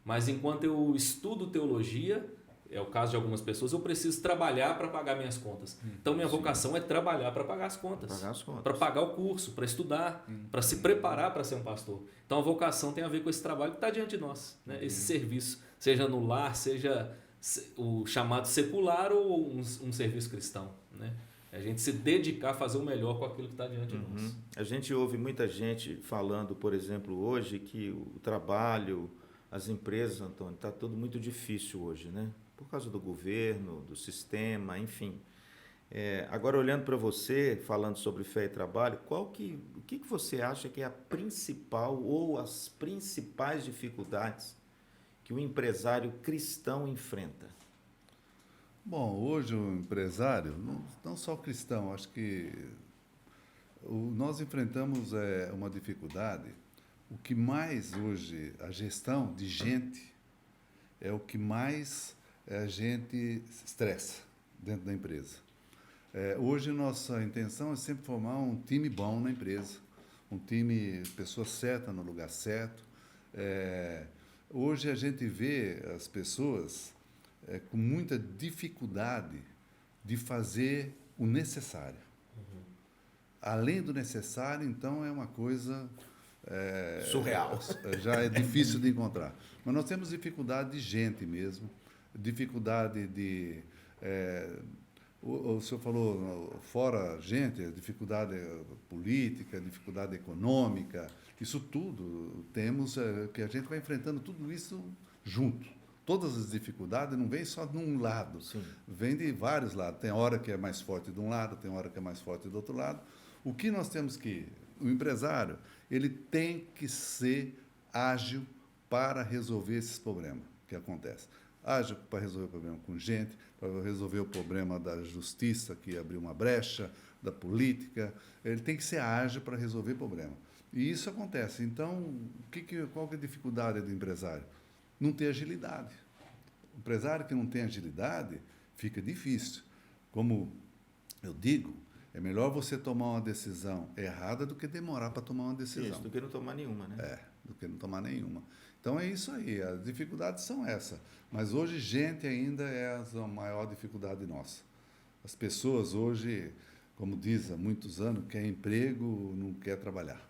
mas enquanto eu estudo teologia, é o caso de algumas pessoas, eu preciso trabalhar para pagar minhas contas. Então, minha vocação é trabalhar para pagar as contas. Pagar as contas. Para pagar o curso, para estudar, para se preparar para ser um pastor. Então a vocação tem a ver com esse trabalho que está diante de nós, né? Esse serviço, seja no lar, seja o chamado secular ou um serviço cristão, né? A gente se dedicar a fazer o melhor com aquilo que está diante de nós. A gente ouve muita gente falando, por exemplo, hoje que o trabalho, as empresas, Antônio, está tudo muito difícil hoje, né? Por causa do governo, do sistema, enfim. Agora, olhando para você, falando sobre fé e trabalho, o que você acha que é a principal ou as principais dificuldades que o empresário cristão enfrenta? Bom, hoje o empresário, não só o cristão, acho que nós enfrentamos uma dificuldade. O que mais hoje, a gestão de gente, é o que mais a gente estressa dentro da empresa. Hoje nossa intenção é sempre formar um time bom na empresa, um time, pessoa certa no lugar certo. Hoje a gente vê as pessoas com muita dificuldade de fazer o necessário. Além do necessário, então, é uma coisa... Surreal. Já é difícil de encontrar. Mas nós temos dificuldade de gente mesmo, dificuldade de... o senhor falou, fora gente, dificuldade política, dificuldade econômica, isso tudo temos, que a gente vai enfrentando tudo isso junto. Todas as dificuldades não vêm só de um lado, Sim. vem de vários lados. Tem hora que é mais forte de um lado, tem hora que é mais forte do outro lado. O que nós temos que... O empresário, ele tem que ser ágil para resolver esses problemas que acontecem. Ágil para resolver o problema com gente, para resolver o problema da justiça, que abriu uma brecha, da política. Ele tem que ser ágil para resolver o problema. E isso acontece. Então, qual que é a dificuldade do empresário? Não ter agilidade. O empresário que não tem agilidade, fica difícil. Como eu digo, é melhor você tomar uma decisão errada do que demorar para tomar uma decisão. Isso, do que não tomar nenhuma, né? Do que não tomar nenhuma. Então é isso aí, as dificuldades são essas. Mas hoje, gente ainda é a maior dificuldade nossa. As pessoas hoje, como diz há muitos anos, quer emprego, não quer trabalhar.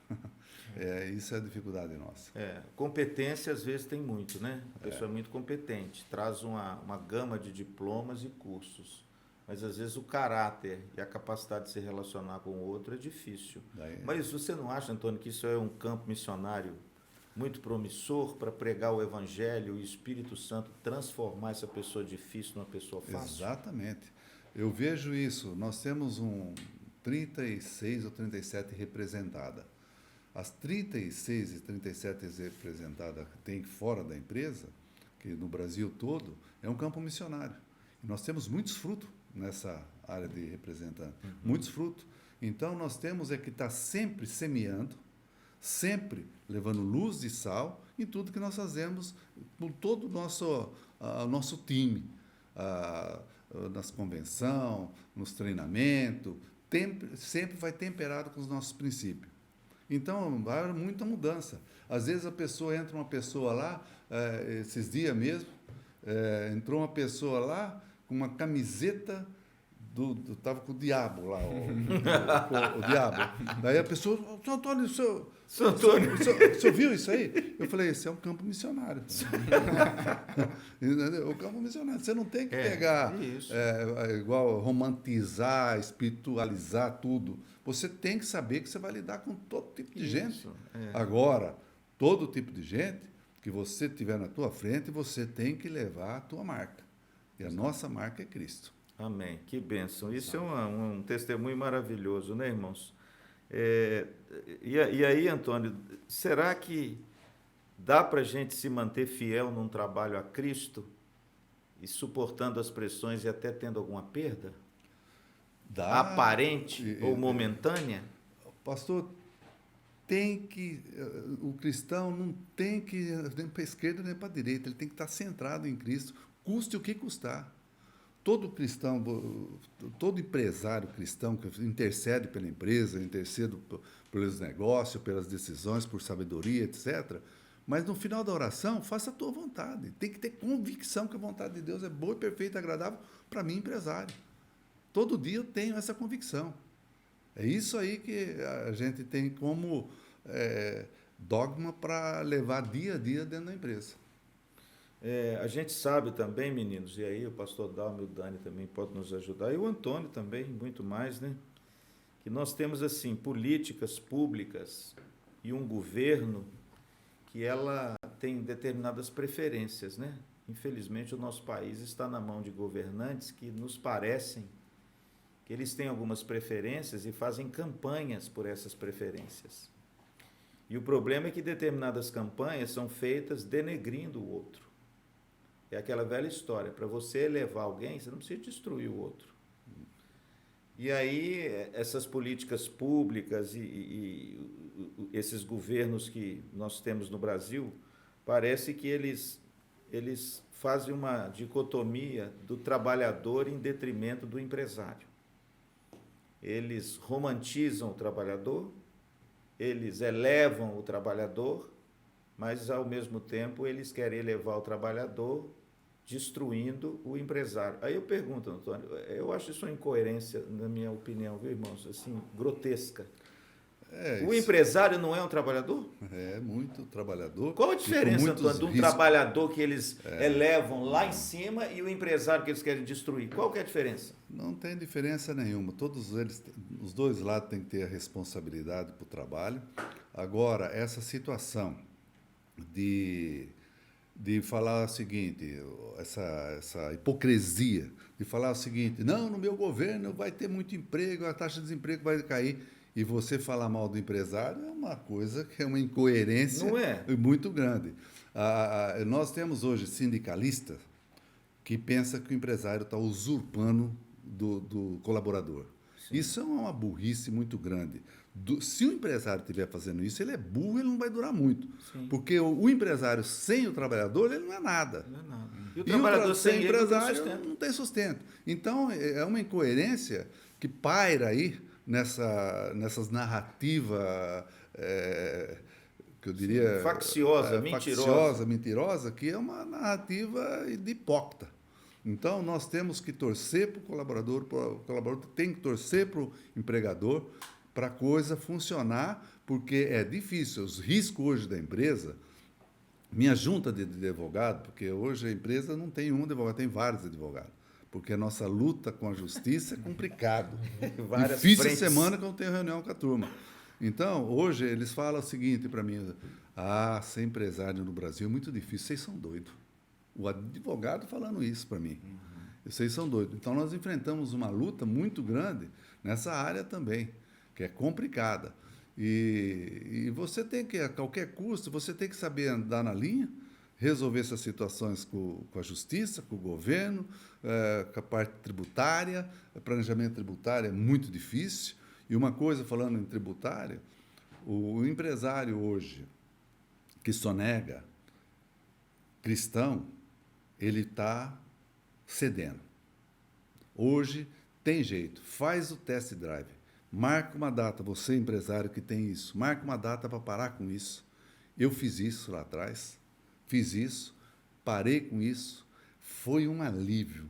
Isso é a dificuldade nossa. Competência às vezes tem muito, né? A pessoa é muito competente, traz uma gama de diplomas e cursos, mas às vezes o caráter e a capacidade de se relacionar com o outro é difícil. Mas você não acha, Antônio, que isso é um campo missionário muito promissor para pregar o Evangelho e o Espírito Santo transformar essa pessoa difícil numa pessoa fácil? Exatamente. Eu vejo isso. Nós temos 36 ou 37 representadas. As 36 e 37 representadas que tem fora da empresa, que no Brasil todo, é um campo missionário. E nós temos muitos frutos nessa área de representante. Muitos frutos. Então, nós temos que estar sempre semeando, sempre levando luz e sal em tudo que nós fazemos, por todo o nosso time, nas convenção, nos treinamentos, sempre vai temperado com os nossos princípios. Então, há muita mudança. Às vezes entra uma pessoa lá, esses dias mesmo, entrou uma pessoa lá com uma camiseta estava com o diabo lá, o diabo. Daí a pessoa, Sr. Antônio, o senhor viu isso aí? Eu falei, esse é um campo missionário. O campo missionário. Você não tem que pegar, igual romantizar, espiritualizar tudo. Você tem que saber que você vai lidar com todo tipo de gente. Agora, todo tipo de gente que você tiver na tua frente, você tem que levar a tua marca. E a nossa marca é Cristo. Amém. Que bênção. Isso é um testemunho maravilhoso, né, irmãos? E aí, Antônio, será que dá para a gente se manter fiel num trabalho a Cristo e suportando as pressões e até tendo alguma perda? Dá. Aparente ou momentânea? Pastor, o cristão não tem que ir nem para a esquerda nem para a direita, ele tem que estar centrado em Cristo, custe o que custar. Todo cristão, todo empresário cristão que intercede pela empresa, intercede pelos negócios, pelas decisões, por sabedoria, etc. Mas no final da oração, faça a tua vontade. Tem que ter convicção que a vontade de Deus é boa, perfeita e agradável para mim, empresário. Todo dia eu tenho essa convicção. É isso aí que a gente tem como dogma para levar dia a dia dentro da empresa. A gente sabe também, meninos, e aí o pastor Dalmo e o Dani também podem nos ajudar, e o Antônio também, muito mais, né? Que nós temos, assim, políticas públicas e um governo que ela tem determinadas preferências, né? Infelizmente, o nosso país está na mão de governantes que nos parecem que eles têm algumas preferências e fazem campanhas por essas preferências. E o problema é que determinadas campanhas são feitas denegrindo o outro. É aquela velha história, para você elevar alguém, você não precisa destruir o outro. E aí, essas políticas públicas e esses governos que nós temos no Brasil, parece que eles fazem uma dicotomia do trabalhador em detrimento do empresário. Eles romantizam o trabalhador, eles elevam o trabalhador, mas, ao mesmo tempo, eles querem elevar o trabalhador destruindo o empresário. Aí eu pergunto, Antônio, eu acho isso uma incoerência, na minha opinião, viu, irmãos? Assim, grotesca. O empresário não é um trabalhador? É muito trabalhador. Qual a diferença, Antônio, de um trabalhador que eles elevam lá em cima e o empresário que eles querem destruir? Qual que é a diferença? Não tem diferença nenhuma. Todos eles, os dois lados têm que ter a responsabilidade para o trabalho. Agora, essa situação de falar o seguinte, essa hipocrisia, de falar o seguinte, não, no meu governo vai ter muito emprego, a taxa de desemprego vai cair, e você falar mal do empresário é uma coisa que é uma incoerência muito grande. Nós temos hoje sindicalistas que pensam que o empresário está usurpando do colaborador. Sim. Isso é uma burrice muito grande. Se o empresário estiver fazendo isso, ele é burro, ele não vai durar muito. Sim. Porque o empresário sem o trabalhador, ele não é nada. Não é nada. E o trabalhador sem empresário não tem sustento. Então, é uma incoerência que paira aí nessas narrativas, que eu diria... Facciosa, mentirosa, que é uma narrativa de hipócrita. Então, nós temos que torcer para o colaborador tem que torcer para o empregador, para a coisa funcionar, porque é difícil. Os riscos hoje da empresa, minha junta de advogado, porque hoje a empresa não tem um advogado, tem vários advogados, porque a nossa luta com a justiça é complicado. Várias Difícil frentes. semana que eu tenho reunião com a turma. Então, hoje, eles falam o seguinte para mim: ser empresário no Brasil é muito difícil, vocês são doidos. O advogado falando isso para mim. Vocês são doidos. Então, nós enfrentamos uma luta muito grande nessa área também, que é complicada. E você tem que, a qualquer custo, você tem que saber andar na linha, resolver essas situações com a justiça, com o governo, com a parte tributária. O planejamento tributário é muito difícil. E uma coisa, falando em tributário, o empresário hoje que sonega cristão, ele está cedendo. Hoje tem jeito, faz o test drive, marca uma data, você empresário que tem isso, marca uma data para parar com isso. Eu fiz isso lá atrás, fiz isso, parei com isso, foi um alívio.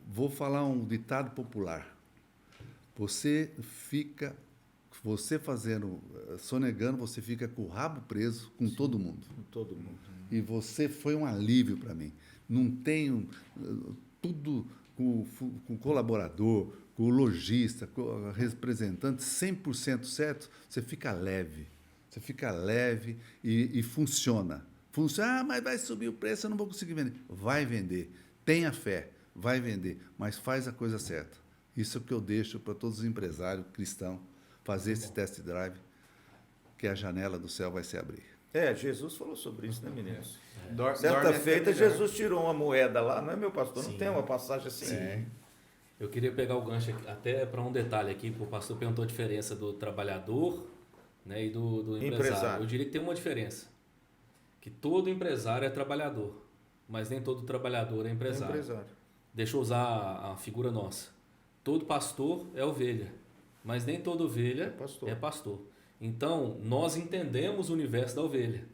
Vou falar um ditado popular. Você fazendo, sonegando, você fica com o rabo preso com todo mundo. Com todo mundo. E você foi um alívio para mim. Não tenho tudo com o colaborador, com o lojista, com o representante 100% certo, você fica leve. Você fica leve e funciona. Mas vai subir o preço, eu não vou conseguir vender. Vai vender. Tenha fé, vai vender, mas faz a coisa certa. Isso é o que eu deixo para todos os empresários cristãos, fazer esse test drive, que a janela do céu vai se abrir. Jesus falou sobre isso, né, meninos? Certa feita, Jesus tirou uma moeda lá, não é, meu pastor? Não tem uma passagem assim? Sim. Eu queria pegar o gancho aqui, até para um detalhe aqui, o pastor perguntou a diferença do trabalhador, né, e do empresário. Eu diria que tem uma diferença, que todo empresário é trabalhador, mas nem todo trabalhador é empresário. Deixa eu usar a figura nossa. Todo pastor é ovelha, mas nem toda ovelha é pastor. Então, nós entendemos o universo da ovelha,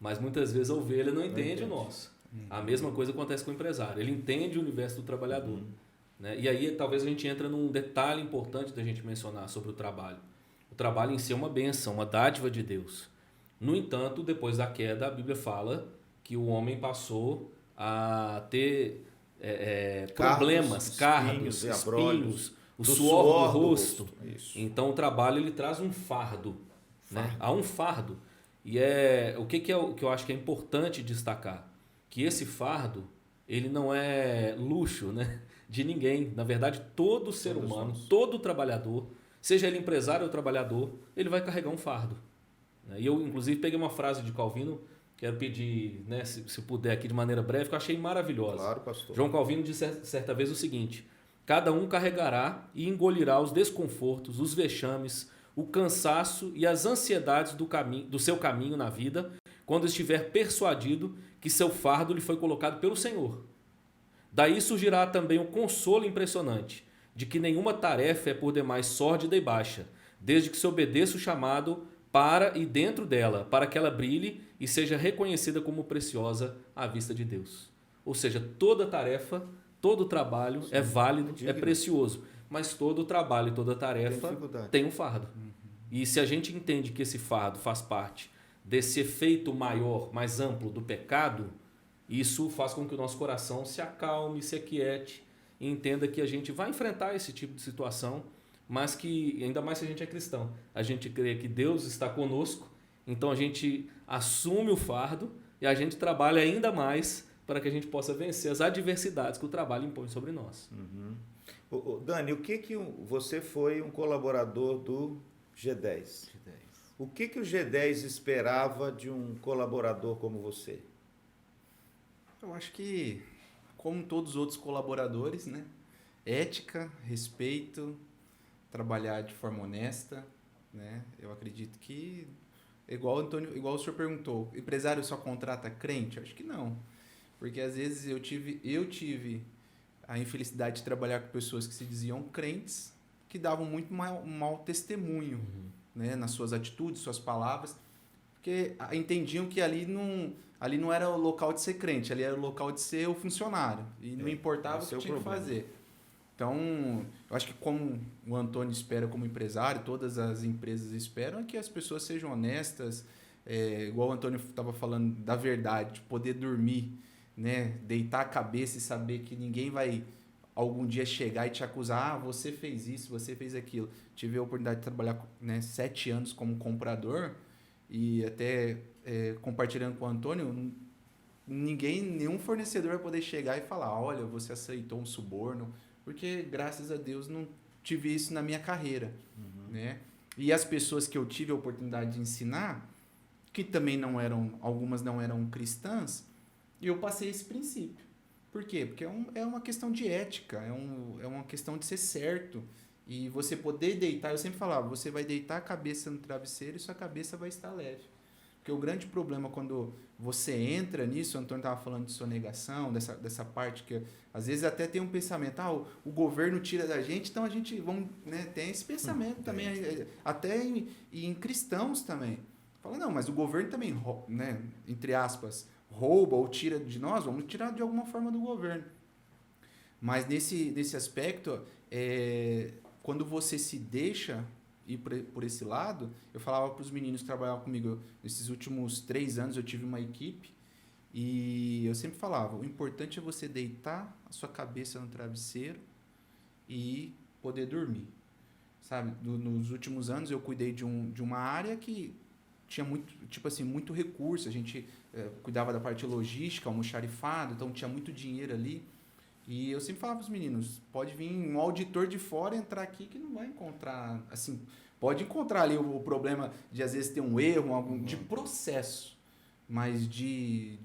mas muitas vezes a ovelha não entende o nosso. A mesma coisa acontece com o empresário. Ele entende o universo do trabalhador. Né? E aí, talvez a gente entre num detalhe importante da gente mencionar sobre o trabalho. O trabalho em si é uma bênção, uma dádiva de Deus. No entanto, depois da queda, a Bíblia fala que o homem passou a ter problemas, cardos, espinhos, o suor do rosto. Então, o trabalho ele traz um fardo. Né? Há um fardo. E o que eu acho que é importante destacar? Que esse fardo ele não é luxo, né, de ninguém. Na verdade, todo ser humano, todo trabalhador, seja ele empresário ou trabalhador, ele vai carregar um fardo. E eu, inclusive, peguei uma frase de Calvino, quero pedir, né, se puder aqui de maneira breve, que eu achei maravilhosa. Claro, pastor. João Calvino disse certa vez o seguinte: cada um carregará e engolirá os desconfortos, os vexames, o cansaço e as ansiedades do seu caminho na vida, quando estiver persuadido que seu fardo lhe foi colocado pelo Senhor. Daí surgirá também o consolo impressionante de que nenhuma tarefa é por demais sórdida e baixa, desde que se obedeça o chamado para e dentro dela, para que ela brilhe e seja reconhecida como preciosa à vista de Deus. Ou seja, toda tarefa, todo trabalho é válido, é precioso, mas todo trabalho e toda tarefa tem um fardo. E se a gente entende que esse fardo faz parte desse efeito maior, mais amplo do pecado, isso faz com que o nosso coração se acalme, se aquiete e entenda que a gente vai enfrentar esse tipo de situação, mas que, ainda mais se a gente é cristão, a gente crê que Deus está conosco, então a gente assume o fardo e a gente trabalha ainda mais para que a gente possa vencer as adversidades que o trabalho impõe sobre nós. Dani, você foi um colaborador do G10. O que o G10 esperava de um colaborador como você? Eu acho que, como todos os outros colaboradores, né? Ética, respeito, trabalhar de forma honesta, né? Eu acredito que, igual o senhor perguntou, empresário só contrata crente? Eu acho que não. Porque às vezes eu tive a infelicidade de trabalhar com pessoas que se diziam crentes, que davam muito mau testemunho, né? Nas suas atitudes, suas palavras, porque entendiam que ali não era o local de ser crente, ali era o local de ser o funcionário, e não importava o que tinha que fazer. Então, eu acho que como o Antônio espera como empresário, todas as empresas esperam é que as pessoas sejam honestas, igual o Antônio estava falando da verdade, de poder dormir, né? Deitar a cabeça e saber que ninguém vai algum dia chegar e te acusar, você fez isso, você fez aquilo. Tive a oportunidade de trabalhar, né, 7 anos como comprador e até compartilhando com o Antônio, nenhum fornecedor vai poder chegar e falar, olha, você aceitou um suborno, porque graças a Deus não tive isso na minha carreira, né? E as pessoas que eu tive a oportunidade de ensinar, que também algumas não eram cristãs, eu passei esse princípio. Por quê? Porque é uma questão de ética, é uma questão de ser certo. E você poder deitar, eu sempre falava, você vai deitar a cabeça no travesseiro e sua cabeça vai estar leve. Porque o grande problema quando você entra nisso, o Antônio estava falando de sonegação, dessa parte que às vezes até tem um pensamento, o governo tira da gente, então a gente né, tem esse pensamento também, até em cristãos também. Fala, não, mas o governo também, né, entre aspas, rouba ou tira de nós, vamos tirar de alguma forma do governo. Mas nesse aspecto, quando você se deixa ir por esse lado, eu falava para os meninos que trabalhavam comigo, nesses últimos 3 anos eu tive uma equipe e eu sempre falava, o importante é você deitar a sua cabeça no travesseiro e poder dormir, sabe? Nos últimos anos eu cuidei de uma área que tinha muito recurso, a gente cuidava da parte logística, almoxarifado, então tinha muito dinheiro ali. E eu sempre falava para os meninos, pode vir um auditor de fora entrar aqui que não vai encontrar, assim, pode encontrar ali o problema de às vezes ter um erro, de processo, mas de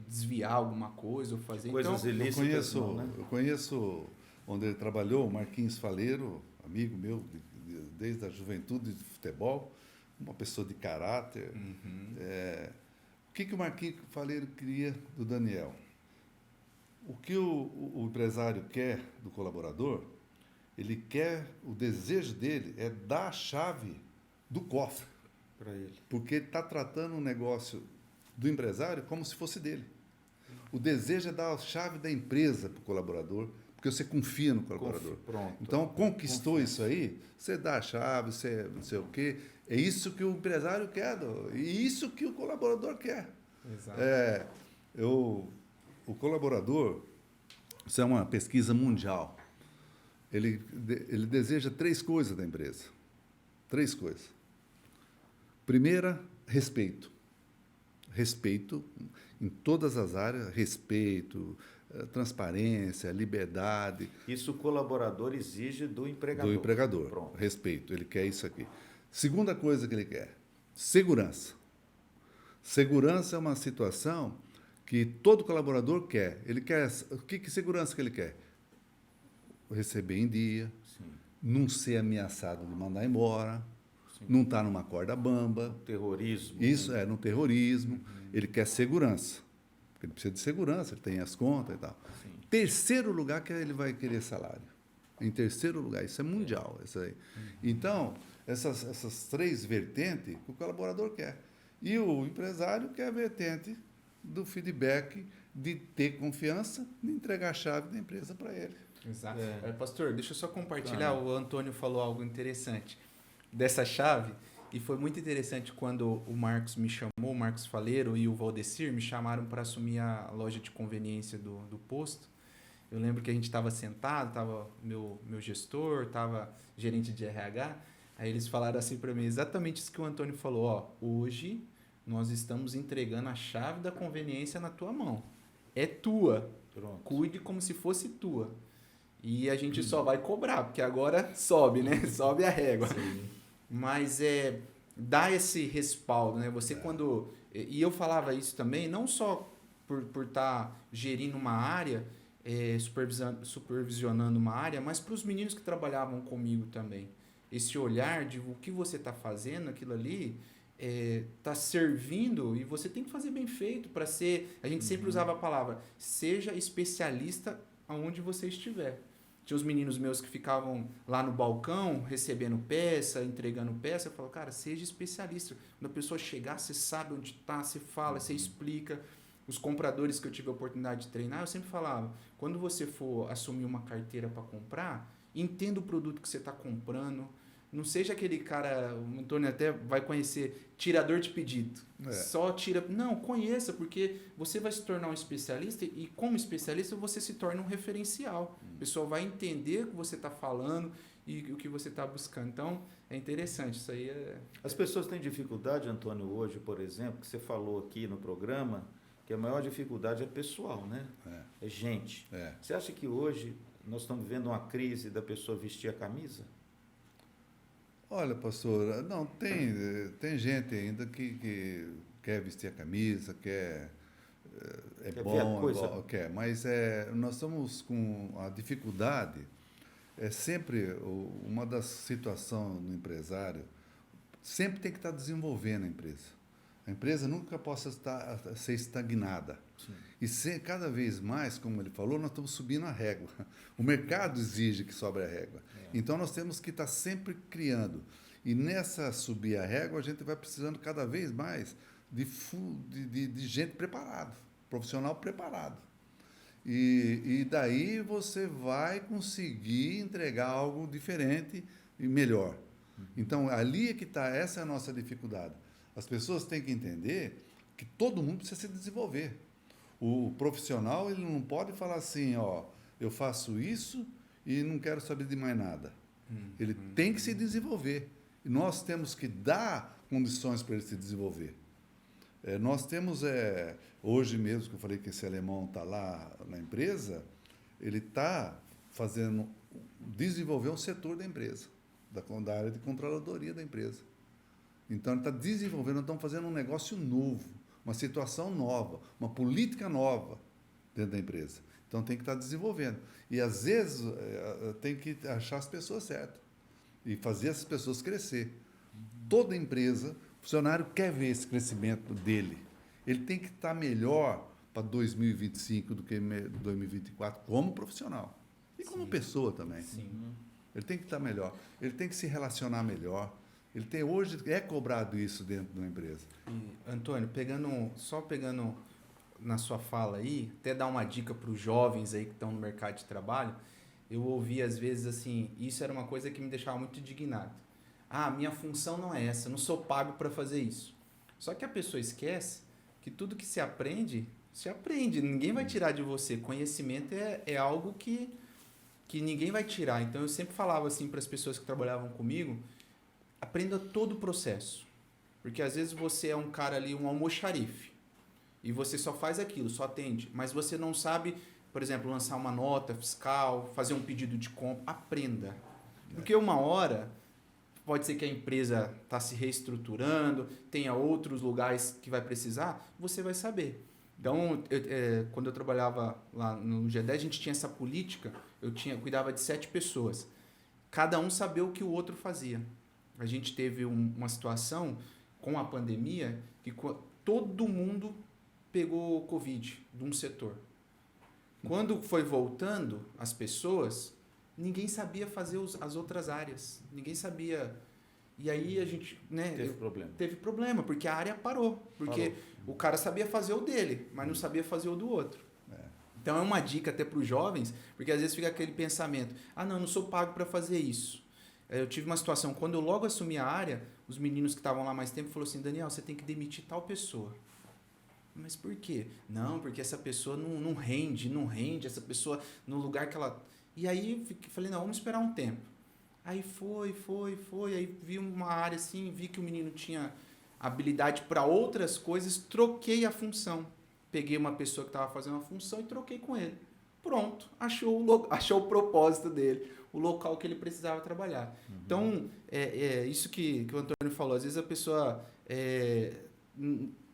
desviar alguma coisa ou fazer. Coisas então, ilícitas. Eu conheço onde ele trabalhou, o Marquinhos Faleiro, amigo meu desde a juventude de futebol, uma pessoa de caráter. O que o Marquinhos Faleiro queria do Daniel? O que o empresário quer do colaborador, o desejo dele é dar a chave do cofre para ele. Porque ele está tratando o negócio do empresário como se fosse dele. O desejo é dar a chave da empresa para o colaborador, porque você confia no colaborador. Pronto. Então, conquistou isso aí, você dá a chave, você não sei o quê. É isso que o empresário quer, e isso que o colaborador quer. Exato. O colaborador, isso é uma pesquisa mundial, ele deseja 3 coisas da empresa. 3 coisas. Primeira, respeito. Respeito em todas as áreas, respeito, transparência, liberdade. Isso o colaborador exige do empregador. Do empregador. Pronto. Respeito, ele quer isso aqui. Segunda coisa que ele quer, segurança. Segurança é uma situação que todo colaborador quer. Ele quer, que segurança que ele quer? Receber em dia, Sim. não ser ameaçado de mandar embora, Sim. não estar numa corda bamba. Terrorismo. Isso no terrorismo. Ele quer segurança. Ele precisa de segurança, ele tem as contas e tal. Sim. Terceiro lugar que ele vai querer salário. Em terceiro lugar, isso é mundial. Isso aí. Então, essas 3 vertentes que o colaborador quer. E o empresário quer a vertente do feedback, de ter confiança, de entregar a chave da empresa para ele. Exato. Pastor, deixa eu só compartilhar. O Antônio falou algo interessante dessa chave. E foi muito interessante quando o Marcos me chamou, o Marcos Faleiro e o Valdecir me chamaram para assumir a loja de conveniência do posto. Eu lembro que a gente estava sentado, estava meu gestor, estava gerente de RH. Aí eles falaram assim para mim, exatamente isso que o Antônio falou. Hoje nós estamos entregando a chave da conveniência na tua mão. É tua. Pronto. Cuide como se fosse tua. E a gente só vai cobrar, porque agora sobe, né? Sobe a régua. Sim. Mas dá esse respaldo, né? Você quando... E eu falava isso também, não só por estar gerindo uma área, supervisionando uma área, mas para os meninos que trabalhavam comigo também. Esse olhar de o que você está fazendo, aquilo ali, está servindo e você tem que fazer bem feito para ser... A gente sempre usava a palavra, seja especialista aonde você estiver. Tinha os meninos meus que ficavam lá no balcão, recebendo peça, entregando peça. Eu falo, cara, seja especialista. Quando a pessoa chegar, você sabe onde está, você fala, você explica. Os compradores que eu tive a oportunidade de treinar, eu sempre falava, quando você for assumir uma carteira para comprar, entenda o produto que você está comprando. Não seja aquele cara, o Antônio até vai conhecer, tirador de pedido. Só tira. Não, conheça, porque você vai se tornar um especialista e, como especialista, você se torna um referencial. A pessoa vai entender o que você está falando e o que você está buscando. Então, é interessante. Isso aí é. As pessoas têm dificuldade, Antônio, hoje, por exemplo, que você falou aqui no programa, que a maior dificuldade é pessoal, né? É gente. Você acha que hoje nós estamos vivendo uma crise da pessoa vestir a camisa? Olha, pastor, não, tem gente ainda que quer vestir a camisa, quer bom, quer, mas nós estamos com a dificuldade, sempre uma das situações do empresário, sempre tem que estar desenvolvendo a empresa. A empresa nunca possa ser estagnada. Sim. E cada vez mais, como ele falou, nós estamos subindo a régua. O mercado exige que sobe a régua. Então, nós temos que estar sempre criando. E nessa subir a régua, a gente vai precisando cada vez mais de gente preparada, profissional preparado. E daí você vai conseguir entregar algo diferente e melhor. Então, ali é que está, essa é a nossa dificuldade. As pessoas têm que entender que todo mundo precisa se desenvolver. O profissional, ele não pode falar assim, eu faço isso e não quero saber de mais nada. Ele tem que se desenvolver. E nós temos que dar condições para ele se desenvolver. Nós temos, hoje mesmo, que eu falei que esse alemão está lá na empresa, ele está desenvolver um setor da empresa, da área de controladoria da empresa. Então, ele está desenvolvendo, nós estamos fazendo um negócio novo, uma situação nova, uma política nova dentro da empresa. Então, tem que estar desenvolvendo. E, às vezes, tem que achar as pessoas certas e fazer essas pessoas crescer. Toda empresa, o funcionário quer ver esse crescimento dele. Ele tem que estar melhor para 2025 do que 2024, como profissional. E como pessoa também. Sim. Ele tem que estar melhor. Ele tem que se relacionar melhor. Hoje é cobrado isso dentro de uma empresa. E, Antônio, pegando na sua fala aí, até dar uma dica para os jovens aí que estão no mercado de trabalho, eu ouvi às vezes assim, isso era uma coisa que me deixava muito indignado. Minha função não é essa, eu não sou pago para fazer isso. Só que a pessoa esquece que tudo que se aprende, ninguém vai tirar de você. Conhecimento é algo que ninguém vai tirar. Então eu sempre falava assim para as pessoas que trabalhavam comigo, aprenda todo o processo. Porque às vezes você é um cara ali, um almoxarife, e você só faz aquilo, só atende, mas você não sabe, por exemplo, lançar uma nota fiscal, fazer um pedido de compra. Aprenda. Porque uma hora, pode ser que a empresa está se reestruturando, tenha outros lugares que vai precisar, você vai saber. Então, quando eu trabalhava lá no G10, a gente tinha essa política, cuidava de 7 pessoas. Cada um sabia o que o outro fazia. A gente teve uma situação com a pandemia que todo mundo pegou Covid de um setor. Quando foi voltando as pessoas, ninguém sabia fazer as outras áreas. Ninguém sabia. E aí a gente... Teve problema, porque a área parou. Porque o cara sabia fazer o dele, mas não sabia fazer o do outro. Então é uma dica até para os jovens, porque às vezes fica aquele pensamento, não, eu não sou pago para fazer isso. Eu tive uma situação, quando eu logo assumi a área, os meninos que estavam lá mais tempo falaram assim, Daniel, você tem que demitir tal pessoa. Mas por quê? Não, porque essa pessoa não rende, essa pessoa no lugar que ela... E aí falei, não, vamos esperar um tempo. Aí foi, aí vi uma área assim, vi que o menino tinha habilidade para outras coisas, troquei a função. Peguei uma pessoa que estava fazendo uma função e troquei com ele. Pronto, achou o propósito dele, o local que ele precisava trabalhar. Então, isso que o Antônio falou, às vezes a pessoa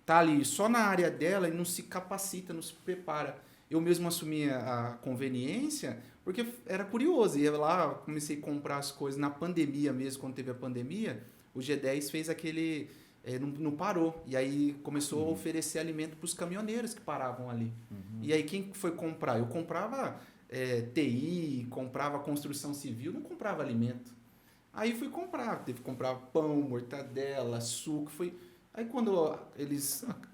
tá ali só na área dela e não se capacita, não se prepara. Eu mesmo assumi a conveniência porque era curioso. Ia lá, comecei a comprar as coisas na pandemia mesmo, quando teve a pandemia, o G10 fez aquele... não parou. E aí começou a oferecer alimento para os caminhoneiros que paravam ali. E aí quem foi comprar? Eu comprava TI, comprava construção civil, não comprava alimento. Aí fui comprar. Teve que comprar pão, mortadela, suco. Aí quando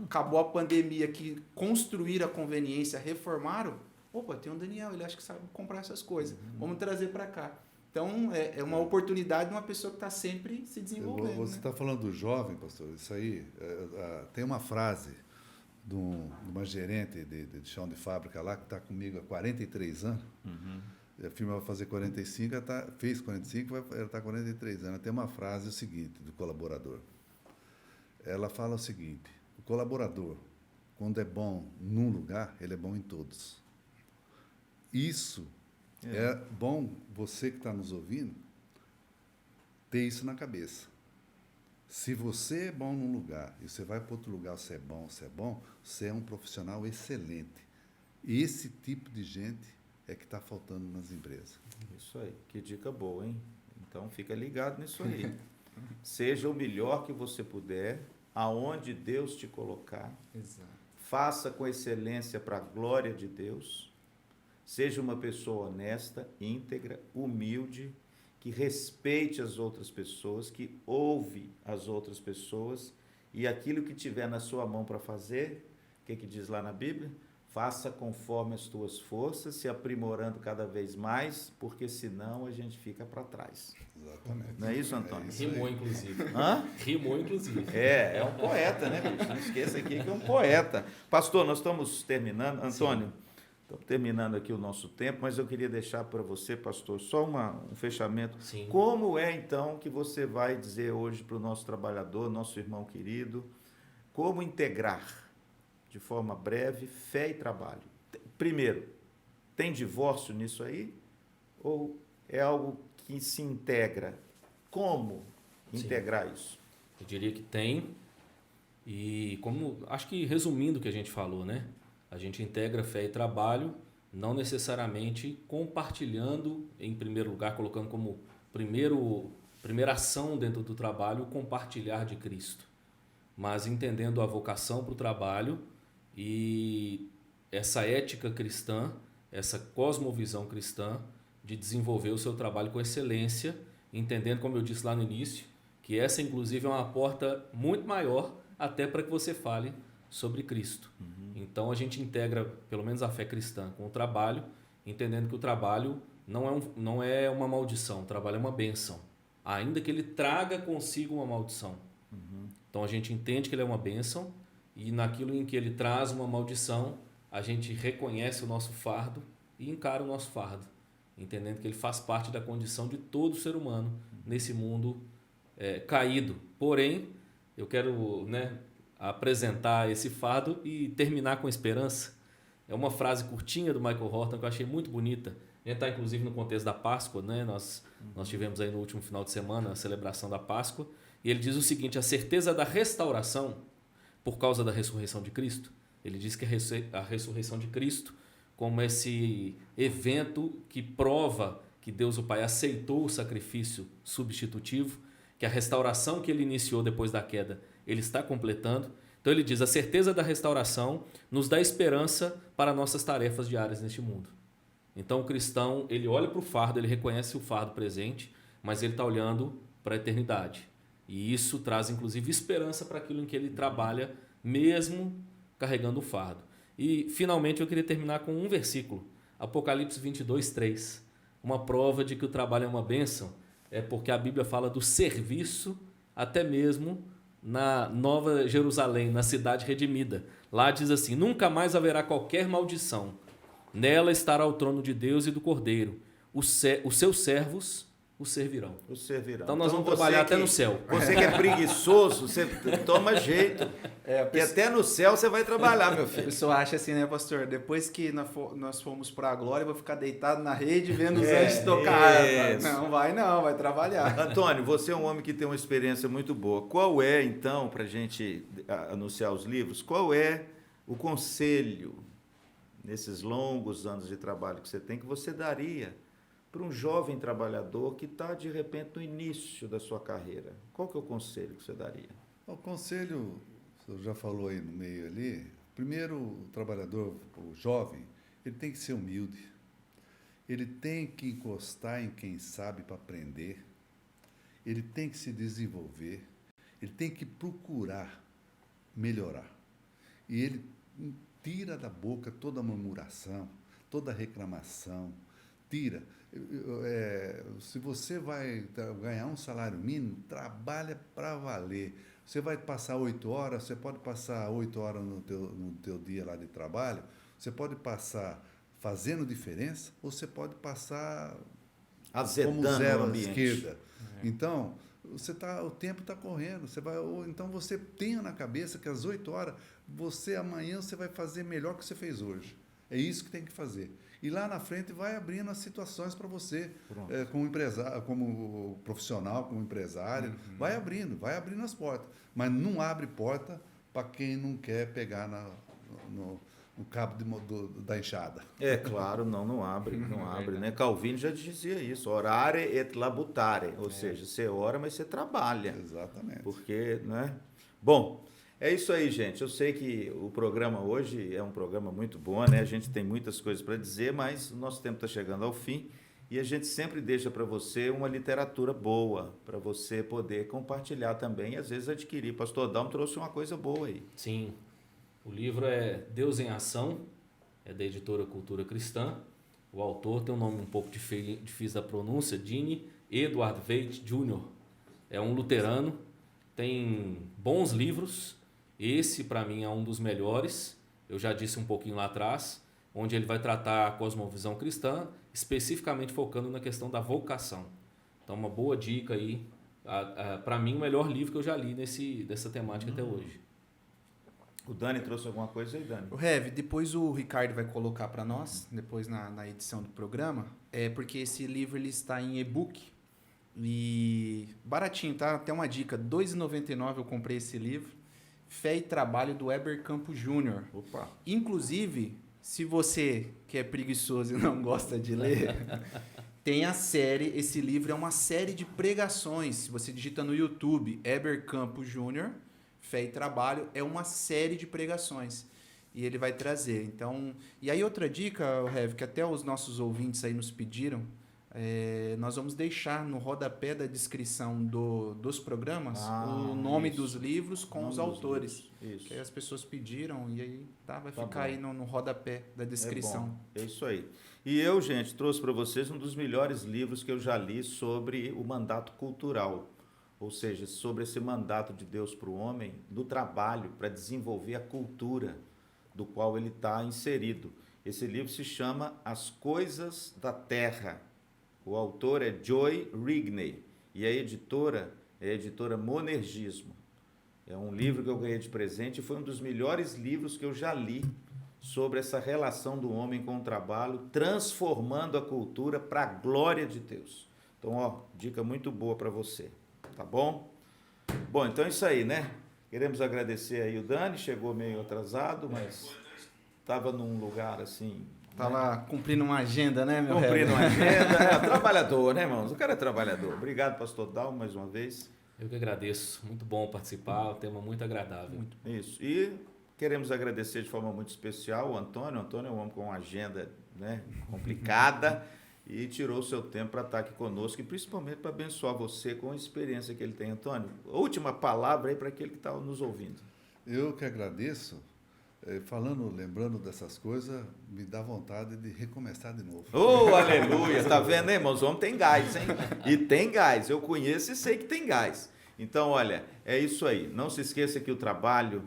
acabou a pandemia, que construíram a conveniência, reformaram, opa, tem um Daniel, ele acha que sabe comprar essas coisas, vamos trazer para cá. Então, é uma oportunidade de uma pessoa que está sempre se desenvolvendo. Você está falando do jovem, pastor, isso aí, tem uma frase de uma gerente de chão de fábrica lá, que está comigo há 43 anos, a firma vai fazer 45, fez 45, ela está há 43 anos. Tem uma frase o seguinte, do colaborador. Ela fala o seguinte: o colaborador, quando é bom num lugar, ele é bom em todos. Isso é bom, você que está nos ouvindo, ter isso na cabeça. Se você é bom num lugar e você vai para outro lugar, você é bom, você é um profissional excelente. Esse tipo de gente é que está faltando nas empresas. Isso aí, que dica boa, hein? Então fica ligado nisso aí. Seja o melhor que você puder, aonde Deus te colocar. Exato. Faça com excelência para a glória de Deus. Seja uma pessoa honesta, íntegra, humilde, que respeite as outras pessoas, que ouve as outras pessoas, e aquilo que tiver na sua mão para fazer, o que diz lá na Bíblia? Faça conforme as tuas forças, se aprimorando cada vez mais, porque senão a gente fica para trás. Exatamente. Não é isso, Antônio? Rimou, inclusive. Hã? Rimou, inclusive. É um poeta, né, bicho? Não esqueça aqui que é um poeta. Pastor, nós estamos terminando. Antônio, estamos terminando aqui o nosso tempo, mas eu queria deixar para você, pastor, só um fechamento. Sim. Como é, então, que você vai dizer hoje para o nosso trabalhador, nosso irmão querido, como integrar, de forma breve, fé e trabalho? Primeiro, tem divórcio nisso aí? Ou é algo que se integra? Como integrar isso? Eu diria que tem. E acho que resumindo o que a gente falou, né? A gente integra fé e trabalho, não necessariamente compartilhando, em primeiro lugar, colocando como primeira ação dentro do trabalho, o compartilhar de Cristo. Mas entendendo a vocação para o trabalho e essa ética cristã, essa cosmovisão cristã de desenvolver o seu trabalho com excelência, entendendo, como eu disse lá no início, que essa inclusive é uma porta muito maior até para que você fale sobre Cristo. Então a gente integra pelo menos a fé cristã com o trabalho, entendendo que o trabalho não é uma maldição, o trabalho é uma bênção, ainda que ele traga consigo uma maldição. Então a gente entende que ele é uma bênção, e naquilo em que ele traz uma maldição, a gente reconhece o nosso fardo e encara o nosso fardo, entendendo que ele faz parte da condição de todo ser humano nesse mundo caído. Porém, eu quero apresentar esse fardo e terminar com esperança. É uma frase curtinha do Michael Horton que eu achei muito bonita. A gente está, inclusive, no contexto da Páscoa, né? Nós tivemos aí no último final de semana a celebração da Páscoa, e ele diz o seguinte: a certeza da restauração por causa da ressurreição de Cristo. Ele diz que a ressurreição de Cristo, como esse evento que prova que Deus o Pai aceitou o sacrifício substitutivo, que a restauração que ele iniciou depois da queda, ele está completando. Então ele diz: a certeza da restauração nos dá esperança para nossas tarefas diárias neste mundo. Então o cristão, ele olha para o fardo, ele reconhece o fardo presente, mas ele está olhando para a eternidade. E isso traz, inclusive, esperança para aquilo em que ele trabalha, mesmo carregando o fardo. E, finalmente, eu queria terminar com um versículo. Apocalipse 22, 3. Uma prova de que o trabalho é uma bênção é porque a Bíblia fala do serviço, até mesmo na Nova Jerusalém, na cidade redimida. Lá diz assim: nunca mais haverá qualquer maldição. Nela estará o trono de Deus e do Cordeiro. Os seus servos o servirão. Então nós vamos trabalhar até no céu. Você que é preguiçoso, você toma jeito. Porque até no céu você vai trabalhar, meu A filho. pessoa acha assim, né, pastor? Depois que nós fomos para a glória, eu vou ficar deitado na rede vendo os anjos tocar. Não, vai trabalhar. Antônio, você é um homem que tem uma experiência muito boa. Qual é, então, para a gente anunciar os livros, qual é o conselho, nesses longos anos de trabalho que você tem, que você daria para um jovem trabalhador que está, de repente, no início da sua carreira? Qual que é o conselho que você daria? O conselho, o senhor já falou aí no meio ali, primeiro o trabalhador, o jovem, ele tem que ser humilde, ele tem que encostar em quem sabe para aprender, ele tem que se desenvolver, ele tem que procurar melhorar. E ele tira da boca toda murmuração, toda reclamação, tira. Se você vai ganhar um salário mínimo, trabalha para valer. Você vai passar 8 horas, você pode passar 8 horas no teu dia lá de trabalho, você pode passar fazendo diferença, ou você pode passar azedando como zero o à ambiente. esquerda. Então, o tempo está correndo. Então você tenha na cabeça que às 8 horas, amanhã você vai fazer melhor que você fez hoje. É isso que tem que fazer. E lá na frente vai abrindo as situações para você, como empresário, como profissional, como empresário, vai abrindo as portas. Mas não abre porta para quem não quer pegar no cabo da enxada. É claro, não abre, né? Calvino já dizia isso, orare et labutare, ou seja, você ora, mas você trabalha. Exatamente. Porque, né? Bom, é isso aí, gente. Eu sei que o programa hoje é um programa muito bom, né? A gente tem muitas coisas para dizer, mas o nosso tempo está chegando ao fim e a gente sempre deixa para você uma literatura boa, para você poder compartilhar também e às vezes adquirir. Pastor Dalmo trouxe uma coisa boa aí. Sim, o livro é Deus em Ação, é da editora Cultura Cristã. O autor tem um nome um pouco difícil da pronúncia, Dini Edward Veit Jr. É um luterano, tem bons livros. Esse, para mim, é um dos melhores. Eu já disse um pouquinho lá atrás, onde ele vai tratar a cosmovisão cristã, especificamente focando na questão da vocação. Então, uma boa dica aí. Para mim, o melhor livro que eu já li dessa temática até hoje. O Dani trouxe alguma coisa aí, Dani? O Rev, depois o Ricardo vai colocar para nós, depois na edição do programa, porque esse livro ele está em e-book e baratinho, tá? Até uma dica, R$ 2,99 eu comprei esse livro. Fé e Trabalho, do Heber Campos Jr. Opa! Inclusive, se você que é preguiçoso e não gosta de ler, tem a série, esse livro é uma série de pregações. Se você digita no YouTube, Heber Campos Jr., Fé e Trabalho, é uma série de pregações. E ele vai trazer. Então, e aí outra dica, Rev, que até os nossos ouvintes aí nos pediram, nós vamos deixar no rodapé da descrição dos programas o nome dos livros com os autores. Isso. Que aí as pessoas pediram e aí vai ficar aí no rodapé da descrição. É isso aí. E eu, gente, trouxe para vocês um dos melhores livros que eu já li sobre o mandato cultural. Ou seja, sobre esse mandato de Deus para o homem no trabalho, para desenvolver a cultura do qual ele está inserido. Esse livro se chama As Coisas da Terra. O autor é Joy Rigney e a editora é a editora Monergismo. É um livro que eu ganhei de presente e foi um dos melhores livros que eu já li sobre essa relação do homem com o trabalho, transformando a cultura para a glória de Deus. Então, dica muito boa para você, tá bom? Bom, então é isso aí, né? Queremos agradecer aí o Dani, chegou meio atrasado, mas estava num lugar assim... Tava cumprindo uma agenda, né, meu Cumprindo uma agenda. Trabalhador, né, irmãos? O cara é trabalhador. Obrigado, pastor Dalmo, mais uma vez. Eu que agradeço. Muito bom participar, um tema muito agradável. Isso. E queremos agradecer de forma muito especial o Antônio. O Antônio é um homem com uma agenda, né, complicada e tirou o seu tempo para estar aqui conosco e principalmente para abençoar você com a experiência que ele tem. Antônio, última palavra aí para aquele que está nos ouvindo. Eu que agradeço. Lembrando dessas coisas, me dá vontade de recomeçar de novo. Oh, aleluia! Tá vendo, né, irmãos? O homem tem gás, hein? E tem gás. Eu conheço e sei que tem gás. Então, olha, é isso aí. Não se esqueça que o trabalho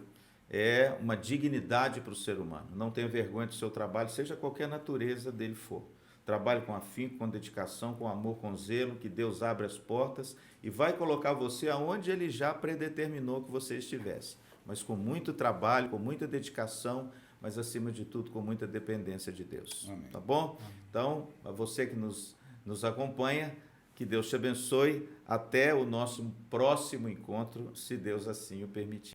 é uma dignidade para o ser humano. Não tenha vergonha do seu trabalho, seja qualquer natureza dele for. Trabalhe com afinco, com dedicação, com amor, com zelo, que Deus abre as portas e vai colocar você aonde Ele já predeterminou que você estivesse. Mas com muito trabalho, com muita dedicação, mas acima de tudo com muita dependência de Deus. Amém. Tá bom? Amém. Então, a você que nos acompanha, que Deus te abençoe. Até o nosso próximo encontro, se Deus assim o permitir.